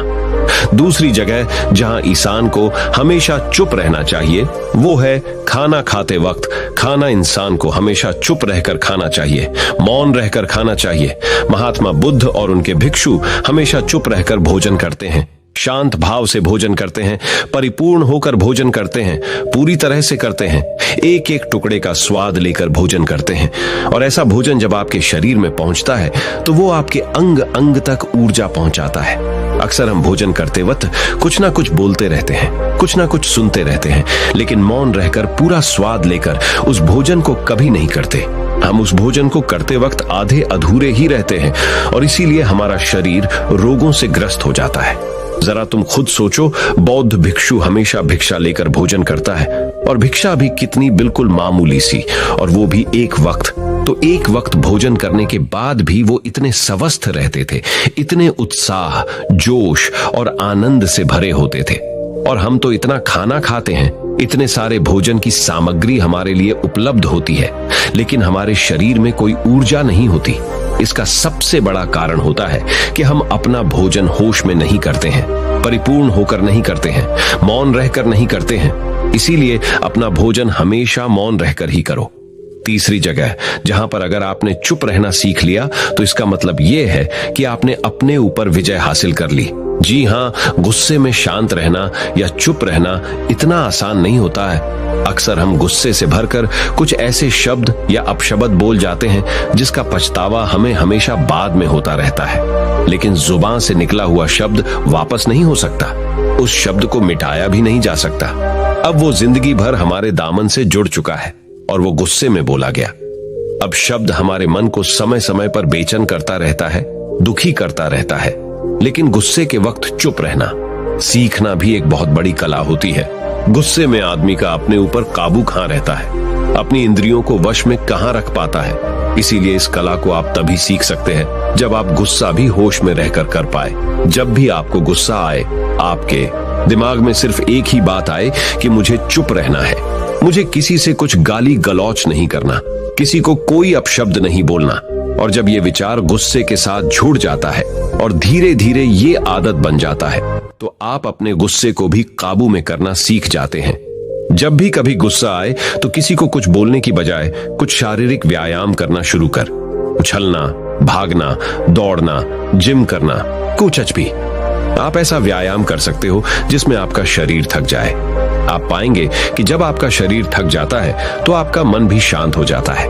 दूसरी जगह जहां इंसान को हमेशा चुप रहना चाहिए वो है खाना खाते वक्त। खाना इंसान को हमेशा चुप रहकर खाना चाहिए, मौन रहकर खाना चाहिए। महात्मा बुद्ध और उनके भिक्षु हमेशा चुप रहकर भोजन करते हैं, शांत भाव से भोजन करते हैं, परिपूर्ण होकर भोजन करते हैं, पूरी तरह से करते हैं, एक एक टुकड़े का स्वाद लेकर भोजन करते हैं। और ऐसा भोजन जब आपके शरीर में पहुंचता है तो वो आपके अंग अंग तक ऊर्जा पहुंचाता है। अक्सर हम भोजन करते वक्त कुछ ना कुछ बोलते रहते हैं, कुछ ना कुछ सुनते रहते हैं, लेकिन मौन रहकर पूरा स्वाद लेकर उस भोजन को कभी नहीं करते। हम उस भोजन को करते वक्त आधे अधूरे ही रहते हैं और इसीलिए हमारा शरीर रोगों से ग्रस्त हो जाता है। जरा तुम खुद सोचो, बौद्ध भिक्षु हमेशा भिक्षा लेकर भोजन करता है और भिक्षा भी कितनी बिल्कुल मामूली सी, और वो भी एक वक्त। तो एक वक्त भोजन करने के बाद भी वो इतने स्वस्थ रहते थे, इतने उत्साह, जोश और आनंद से भरे होते थे। और हम तो इतना खाना खाते हैं, इतने सारे भोजन की सामग्री हमारे लिए उपलब्ध होती है, लेकिन हमारे शरीर में कोई ऊर्जा नहीं होती। इसका सबसे बड़ा कारण होता है कि हम अपना भोजन होश में नहीं करते हैं, परिपूर्ण होकर नहीं करते हैं, मौन रहकर नहीं करते हैं। इसीलिए अपना भोजन हमेशा मौन रहकर ही करो। तीसरी जगह जहां पर अगर आपने चुप रहना सीख लिया तो इसका मतलब यह है कि आपने अपने ऊपर विजय हासिल कर ली। जी हाँ, गुस्से में शांत रहना या चुप रहना इतना आसान नहीं होता है। अक्सर हम गुस्से से भरकर कुछ ऐसे शब्द या अपशब्द बोल जाते हैं जिसका पछतावा हमें हमेशा बाद में होता रहता है। लेकिन जुबान से निकला हुआ शब्द वापस नहीं हो सकता, उस शब्द को मिटाया भी नहीं जा सकता। अब वो जिंदगी भर हमारे दामन से जुड़ चुका है और वो गुस्से में बोला गया। अब शब्द हमारे मन को समय समय पर बेचैन करता रहता है, दुखी करता रहता है। लेकिन गुस्से के वक्त चुप रहना सीखना भी एक बहुत बड़ी कला होती है। गुस्से में आदमी का अपने ऊपर काबू कहां रहता है, अपनी इंद्रियों को वश में कहां रख पाता है। इसीलिए इस कला को आप तभी सीख सकते हैं जब आप गुस्सा भी होश में रहकर कर पाए। जब भी आपको गुस्सा आए, आपके दिमाग में सिर्फ एक ही बात आए कि मुझे चुप रहना है। मुझे किसी से कुछ गाली गलौच नहीं करना, किसी को कोई अपशब्द नहीं बोलना। और जब ये विचार गुस्से के साथ जुड़ जाता है और धीरे धीरे ये आदत बन जाता है, तो आप अपने गुस्से को भी काबू में करना सीख जाते हैं। जब भी कभी गुस्सा आए तो किसी को कुछ बोलने की बजाय कुछ शारीरिक व्यायाम करना शुरू कर। उछलना, भागना, दौड़ना, जिम करना, कुछ भी। आप ऐसा व्यायाम कर सकते हो जिसमें आपका शरीर थक जाए। आप पाएंगे कि जब आपका शरीर थक जाता है तो आपका मन भी शांत हो जाता है।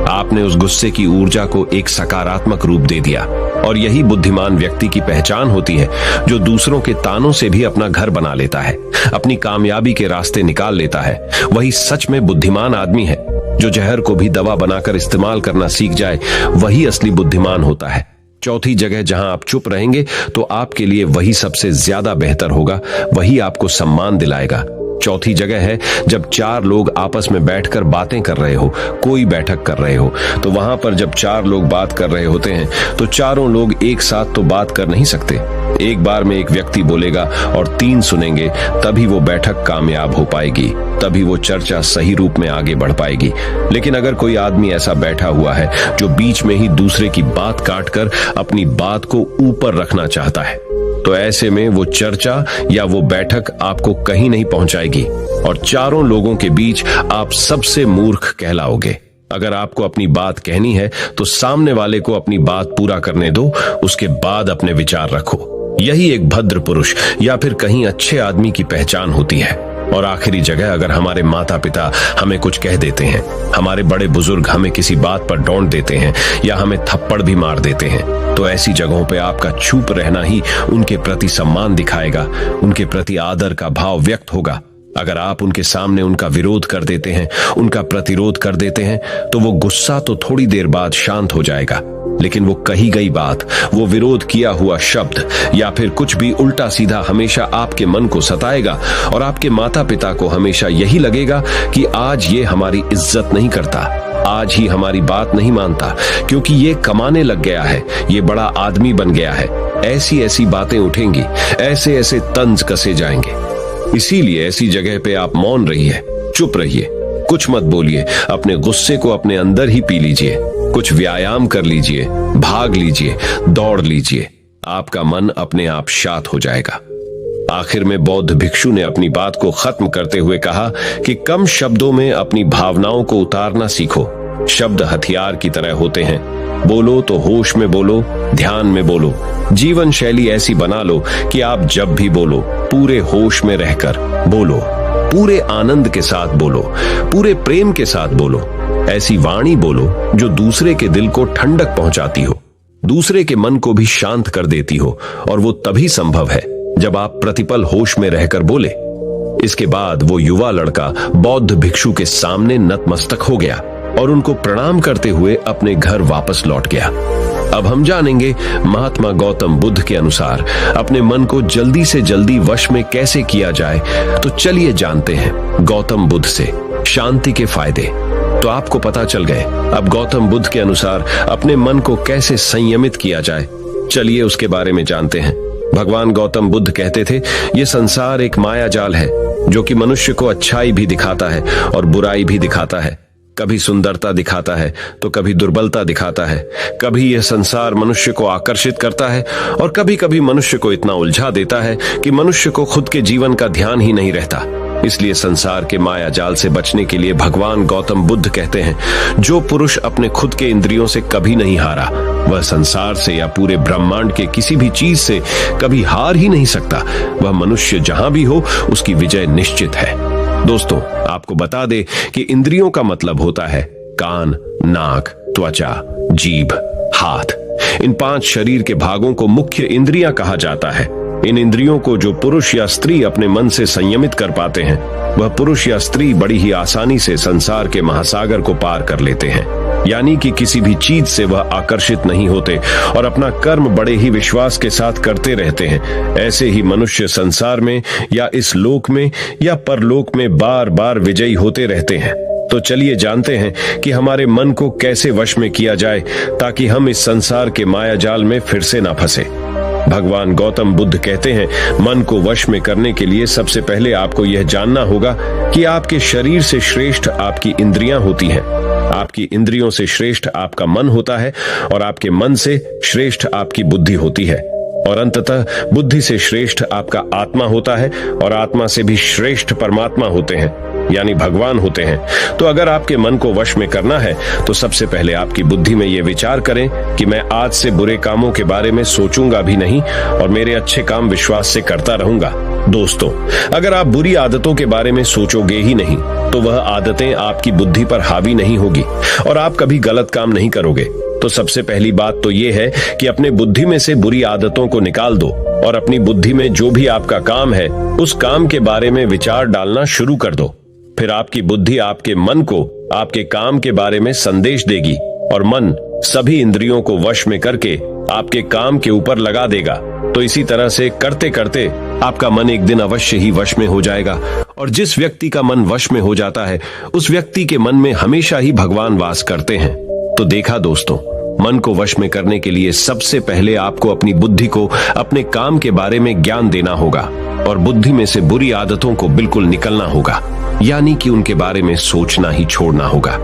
आपने उस गुस्से की ऊर्जा को एक सकारात्मक रूप दे दिया। और यही बुद्धिमान व्यक्ति की पहचान होती है, जो दूसरों के तानों से भी अपना घर बना लेता है, अपनी कामयाबी के रास्ते निकाल लेता है। वही सच में बुद्धिमान आदमी है। जो जहर को भी दवा बनाकर इस्तेमाल करना सीख जाए, वही असली बुद्धिमान होता है। चौथी जगह जहां आप चुप रहेंगे तो आपके लिए वही सबसे ज्यादा बेहतर होगा, वही आपको सम्मान दिलाएगा। चौथी जगह है जब चार लोग आपस में बैठकर बातें कर रहे हो, कोई बैठक कर रहे हो, तो वहां पर जब चार लोग बात कर रहे होते हैं तो चारों लोग एक साथ तो बात कर नहीं सकते। एक बार में एक व्यक्ति बोलेगा और तीन सुनेंगे, तभी वो बैठक कामयाब हो पाएगी, तभी वो चर्चा सही रूप में आगे बढ़ पाएगी। लेकिन अगर कोई आदमी ऐसा बैठा हुआ है जो बीच में ही दूसरे की बात काटकर अपनी बात को ऊपर रखना चाहता है, तो ऐसे में वो चर्चा या वो बैठक आपको कहीं नहीं पहुंचाएगी और चारों लोगों के बीच आप सबसे मूर्ख कहलाओगे। अगर आपको अपनी बात कहनी है तो सामने वाले को अपनी बात पूरा करने दो, उसके बाद अपने विचार रखो। यही एक भद्र पुरुष या फिर कहीं अच्छे आदमी की पहचान होती है। और आखिरी जगह, अगर हमारे माता पिता हमें कुछ कह देते हैं, हमारे बड़े बुजुर्ग हमें किसी बात पर डांट देते हैं या हमें थप्पड़ भी मार देते हैं, तो ऐसी जगहों पे आपका चुप रहना ही उनके प्रति सम्मान दिखाएगा, उनके प्रति आदर का भाव व्यक्त होगा। अगर आप उनके सामने उनका विरोध कर देते हैं, उनका प्रतिरोध कर देते हैं, तो वो गुस्सा तो थोड़ी देर बाद शांत हो जाएगा, लेकिन वो कही गई बात, वो विरोध किया हुआ शब्द या फिर कुछ भी उल्टा सीधा हमेशा आपके मन को सताएगा और आपके माता पिता को हमेशा यही लगेगा कि आज ये हमारी इज्जत नहीं करता, आज ही हमारी बात नहीं मानता, क्योंकि ये कमाने लग गया है, ये बड़ा आदमी बन गया है। ऐसी ऐसी बातें उठेंगी, ऐसे ऐसे तंज कसे जाएंगे। इसीलिए ऐसी जगह पे आप मौन रहिए, चुप रहिए, कुछ मत बोलिए, अपने गुस्से को अपने अंदर ही पी लीजिए, कुछ व्यायाम कर लीजिए, भाग लीजिए, दौड़ लीजिए, आपका मन अपने आप शांत हो जाएगा। आखिर में बौद्ध भिक्षु ने अपनी बात को खत्म करते हुए कहा कि कम शब्दों में अपनी भावनाओं को उतारना सीखो। शब्द हथियार की तरह होते हैं। बोलो तो होश में बोलो, ध्यान में बोलो। जीवन शैली ऐसी बना लो कि आप जब भी बोलो पूरे होश में रहकर बोलो, पूरे आनंद के साथ बोलो, पूरे प्रेम के साथ बोलो। ऐसी वाणी बोलो जो दूसरे के दिल को ठंडक पहुंचाती हो, दूसरे के मन को भी शांत कर देती हो, और वो तभी संभव है जब आप प्रतिपल होश में रहकर बोले। इसके बाद वो युवा लड़का बौद्ध भिक्षु के सामने नतमस्तक हो गया और उनको प्रणाम करते हुए अपने घर वापस लौट गया। अब हम जानेंगे महात्मा गौतम बुद्ध के अनुसार अपने मन को जल्दी से जल्दी वश में कैसे किया जाए। तो चलिए जानते हैं गौतम बुद्ध से शांति के फायदे। तो आपको पता चल गए अब गौतम बुद्ध के अनुसार अपने मन को कैसे संयमित किया जाए। चलिए उसके बारे में जानते हैं। भगवान गौतम बुद्ध कहते थे, ये संसार एक माया जाल है जो कि मनुष्य को अच्छाई भी दिखाता है और बुराई भी दिखाता है। कभी सुंदरता दिखाता है तो कभी दुर्बलता दिखाता है। कभी यह संसार मनुष्य को आकर्षित करता है और कभी कभी मनुष्य को इतना उलझा देता है कि मनुष्य को खुद के जीवन का ध्यान ही नहीं रहता। इसलिए संसार के माया जाल से बचने के लिए भगवान गौतम बुद्ध कहते हैं, जो पुरुष अपने खुद के इंद्रियों से कभी नहीं हारा, वह संसार से या पूरे ब्रह्मांड के किसी भी चीज से कभी हार ही नहीं सकता। वह मनुष्य जहां भी हो उसकी विजय निश्चित है। दोस्तों, आपको बता दे कि इंद्रियों का मतलब होता है कान, नाक, त्वचा, जीभ, हाथ। इन 5 शरीर के भागों को मुख्य इंद्रियां कहा जाता है। इन इंद्रियों को जो पुरुष या स्त्री अपने मन से संयमित कर पाते हैं, वह पुरुष या स्त्री बड़ी ही आसानी से संसार के महासागर को पार कर लेते हैं। यानी कि किसी भी चीज से वह आकर्षित नहीं होते और अपना कर्म बड़े ही विश्वास के साथ करते रहते हैं। ऐसे ही मनुष्य संसार में या इस लोक में या परलोक में बार बार विजयी होते रहते हैं। तो चलिए जानते हैं कि हमारे मन को कैसे वश में किया जाए ताकि हम इस संसार के माया जाल में फिर से ना फंसे। भगवान गौतम बुद्ध कहते हैं, मन को वश में करने के लिए सबसे पहले आपको यह जानना होगा कि आपके शरीर से श्रेष्ठ आपकी इंद्रियां होती हैं। आपकी इंद्रियों से श्रेष्ठ आपका मन होता है और आपके मन से श्रेष्ठ आपकी बुद्धि होती है और अंततः बुद्धि से श्रेष्ठ आपका आत्मा होता है और आत्मा से भी श्रेष्ठ परमात्मा होते हैं, यानी भगवान होते हैं। तो अगर आपके मन को वश में करना है तो सबसे पहले आपकी बुद्धि में यह विचार करें कि मैं आज से बुरे कामों के बारे में सोचूंगा भी नहीं और मेरे अच्छे काम विश्वास से करता रहूंगा। दोस्तों, अगर आप बुरी आदतों के बारे में सोचोगे ही नहीं तो वह आदतें आपकी बुद्धि पर हावी नहीं होगी और आप कभी गलत काम नहीं करोगे। तो सबसे पहली बात तो यह है कि अपने बुद्धि में से बुरी आदतों को निकाल दो और अपनी बुद्धि में जो भी आपका काम है उस काम के बारे में विचार डालना शुरू कर दो। फिर आपकी बुद्धि आपके मन को आपके काम के बारे में संदेश देगी और मन सभी इंद्रियों को वश में करके आपके काम के ऊपर लगा देगा। तो इसी तरह से करते करते आपका मन एक दिन अवश्य ही वश में हो जाएगा और जिस व्यक्ति का मन वश में हो जाता है उस व्यक्ति के मन में हमेशा ही भगवान वास करते हैं। तो देखा दोस्तों, मन को वश में करने के लिए सबसे पहले आपको अपनी बुद्धि को अपने काम के बारे में ज्ञान देना होगा और बुद्धि में से बुरी आदतों को बिल्कुल निकलना होगा, यानी कि उनके बारे में सोचना ही छोड़ना होगा।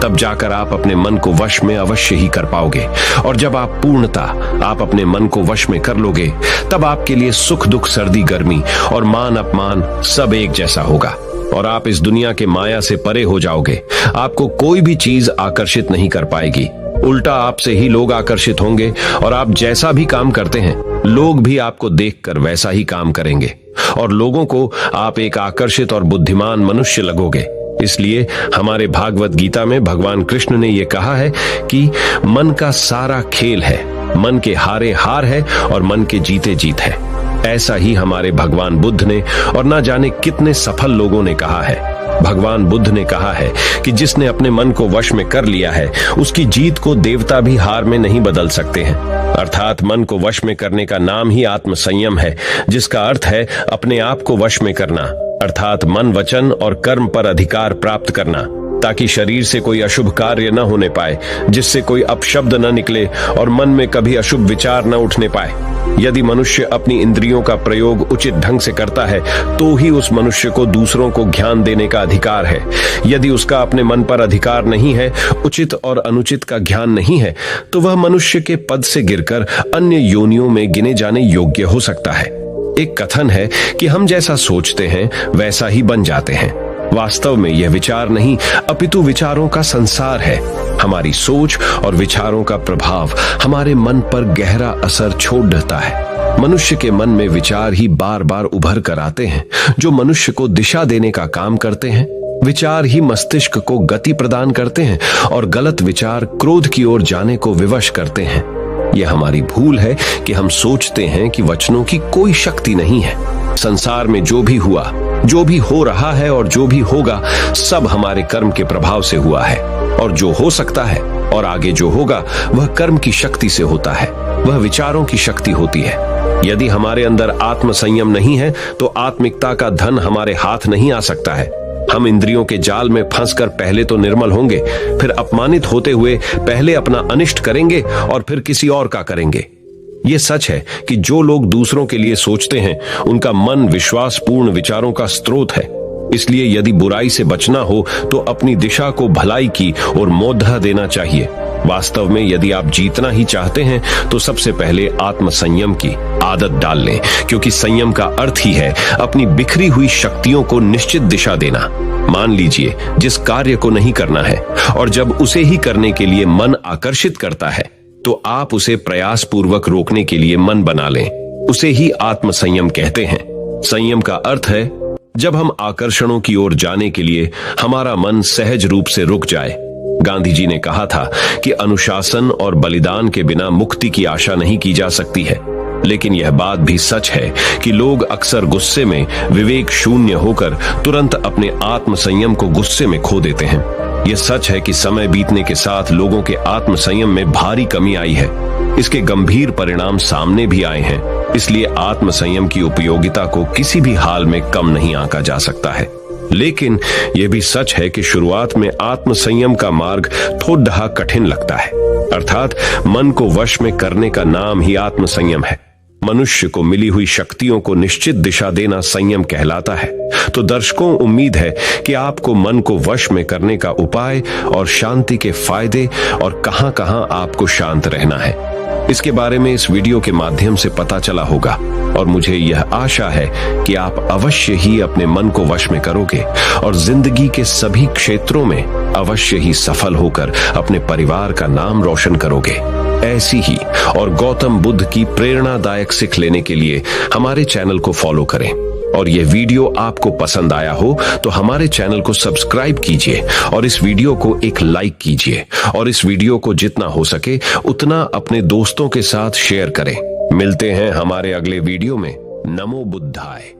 तब जाकर आप अपने मन को वश में अवश्य ही कर पाओगे और जब आप पूर्णतः आप अपने मन को वश में कर लोगे तब आपके लिए सुख दुख सर्दी गर्मी और मान अपमान सब एक जैसा होगा और आप इस दुनिया के माया से परे हो जाओगे। आपको कोई भी चीज आकर्षित नहीं कर पाएगी, उल्टा आपसे ही लोग आकर्षित होंगे और आप जैसा भी काम करते हैं लोग भी आपको देखकर वैसा ही काम करेंगे और लोगों को आप एक आकर्षित और बुद्धिमान मनुष्य लगोगे। इसलिए हमारे भागवत गीता में भगवान कृष्ण ने यह कहा है कि मन का सारा खेल है, मन के हारे हार है और मन के जीते जीत है। ऐसा ही हमारे भगवान बुद्ध ने और ना जाने कितने सफल लोगों ने कहा है। भगवान बुद्ध ने कहा है कि जिसने अपने मन को वश में कर लिया है उसकी जीत को देवता भी हार में नहीं बदल सकते हैं। अर्थात मन को वश में करने का नाम ही आत्म संयम है, जिसका अर्थ है अपने आप को वश में करना, अर्थात मन वचन और कर्म पर अधिकार प्राप्त करना, ताकि शरीर से कोई अशुभ कार्य न होने पाए, जिससे कोई अपशब्द न निकले और मन में कभी अशुभ विचार न उठने पाए। यदि मनुष्य अपनी इंद्रियों का प्रयोग उचित ढंग से करता है तो ही उस मनुष्य को दूसरों को ज्ञान देने का अधिकार है। यदि उसका अपने मन पर अधिकार नहीं है, उचित और अनुचित का ज्ञान नहीं है, तो वह मनुष्य के पद से गिरकर अन्य योनियों में गिने जाने योग्य हो सकता है। एक कथन है कि हम जैसा सोचते हैं वैसा ही बन जाते हैं। वास्तव में यह विचार नहीं अपितु विचारों का संसार है। हमारी सोच और विचारों का प्रभाव हमारे मन पर गहरा असर छोड़ देता है। मनुष्य के मन में विचार ही बार बार उभर कर आते हैं जो मनुष्य को दिशा देने का काम करते हैं। विचार ही मस्तिष्क को गति प्रदान करते हैं और गलत विचार क्रोध की ओर जाने को विवश करते हैं। यह हमारी भूल है कि हम सोचते हैं कि वचनों की कोई शक्ति नहीं है। संसार में जो भी हुआ, जो भी हो रहा है और जो भी होगा सब हमारे कर्म के प्रभाव से हुआ है और जो हो सकता है और आगे जो होगा वह कर्म की शक्ति से होता है, वह विचारों की शक्ति होती है। यदि हमारे अंदर आत्म संयम नहीं है तो आत्मिकता का धन हमारे हाथ नहीं आ सकता है। हम इंद्रियों के जाल में फंसकर पहले तो निर्मल होंगे, फिर अपमानित होते हुए पहले अपना अनिष्ट करेंगे और फिर किसी और का करेंगे। ये सच है कि जो लोग दूसरों के लिए सोचते हैं उनका मन विश्वासपूर्ण विचारों का स्रोत है। इसलिए यदि बुराई से बचना हो तो अपनी दिशा को भलाई की और मोद्धा देना चाहिए। वास्तव में यदि आप जीतना ही चाहते हैं तो सबसे पहले आत्म संयम की आदत डाल लें, क्योंकि संयम का अर्थ ही है अपनी बिखरी हुई शक्तियों को निश्चित दिशा देना। मान लीजिए जिस कार्य को नहीं करना है और जब उसे ही करने के लिए मन आकर्षित करता है तो आप उसे प्रयास पूर्वक रोकने के लिए मन बना लें। उसे ही आत्म संयम कहते हैं। संयम का अर्थ है जब हम आकर्षणों की ओर जाने के लिए हमारा मन सहज रूप से रुक जाए। गांधी जी ने कहा था कि अनुशासन और बलिदान के बिना मुक्ति की आशा नहीं की जा सकती है। लेकिन यह बात भी सच है कि लोग अक्सर गुस्से में विवेक शून्य होकर तुरंत अपने आत्म संयम को गुस्से में खो देते हैं। यह सच है कि समय बीतने के साथ लोगों के आत्म संयम में भारी कमी आई है। इसके गंभीर परिणाम सामने भी आए हैं। इसलिए आत्म संयम की उपयोगिता को किसी भी हाल में कम नहीं आंका जा सकता है। लेकिन यह भी सच है कि शुरुआत में आत्म संयम का मार्ग थोड़ा कठिन लगता है। अर्थात मन को वश में करने का नाम ही आत्म संयम है। मनुष्य को मिली हुई शक्तियों को निश्चित दिशा देना संयम कहलाता है। तो दर्शकों, उम्मीद है कि आपको मन को वश में करने का उपाय और शांति के फायदे और कहां कहां आपको शांत रहना है, इसके बारे में इस वीडियो के माध्यम से पता चला होगा। और मुझे यह आशा है कि आप अवश्य ही अपने मन को वश में करोगे और जिंदगी के सभी क्षेत्रों में अवश्य ही सफल होकर अपने परिवार का नाम रोशन करोगे। ऐसी ही और गौतम बुद्ध की प्रेरणादायक सीख लेने के लिए हमारे चैनल को फॉलो करें। और यह वीडियो आपको पसंद आया हो तो हमारे चैनल को सब्सक्राइब कीजिए और इस वीडियो को एक लाइक कीजिए और इस वीडियो को जितना हो सके उतना अपने दोस्तों के साथ शेयर करें। मिलते हैं हमारे अगले वीडियो में। नमो बुद्धाय।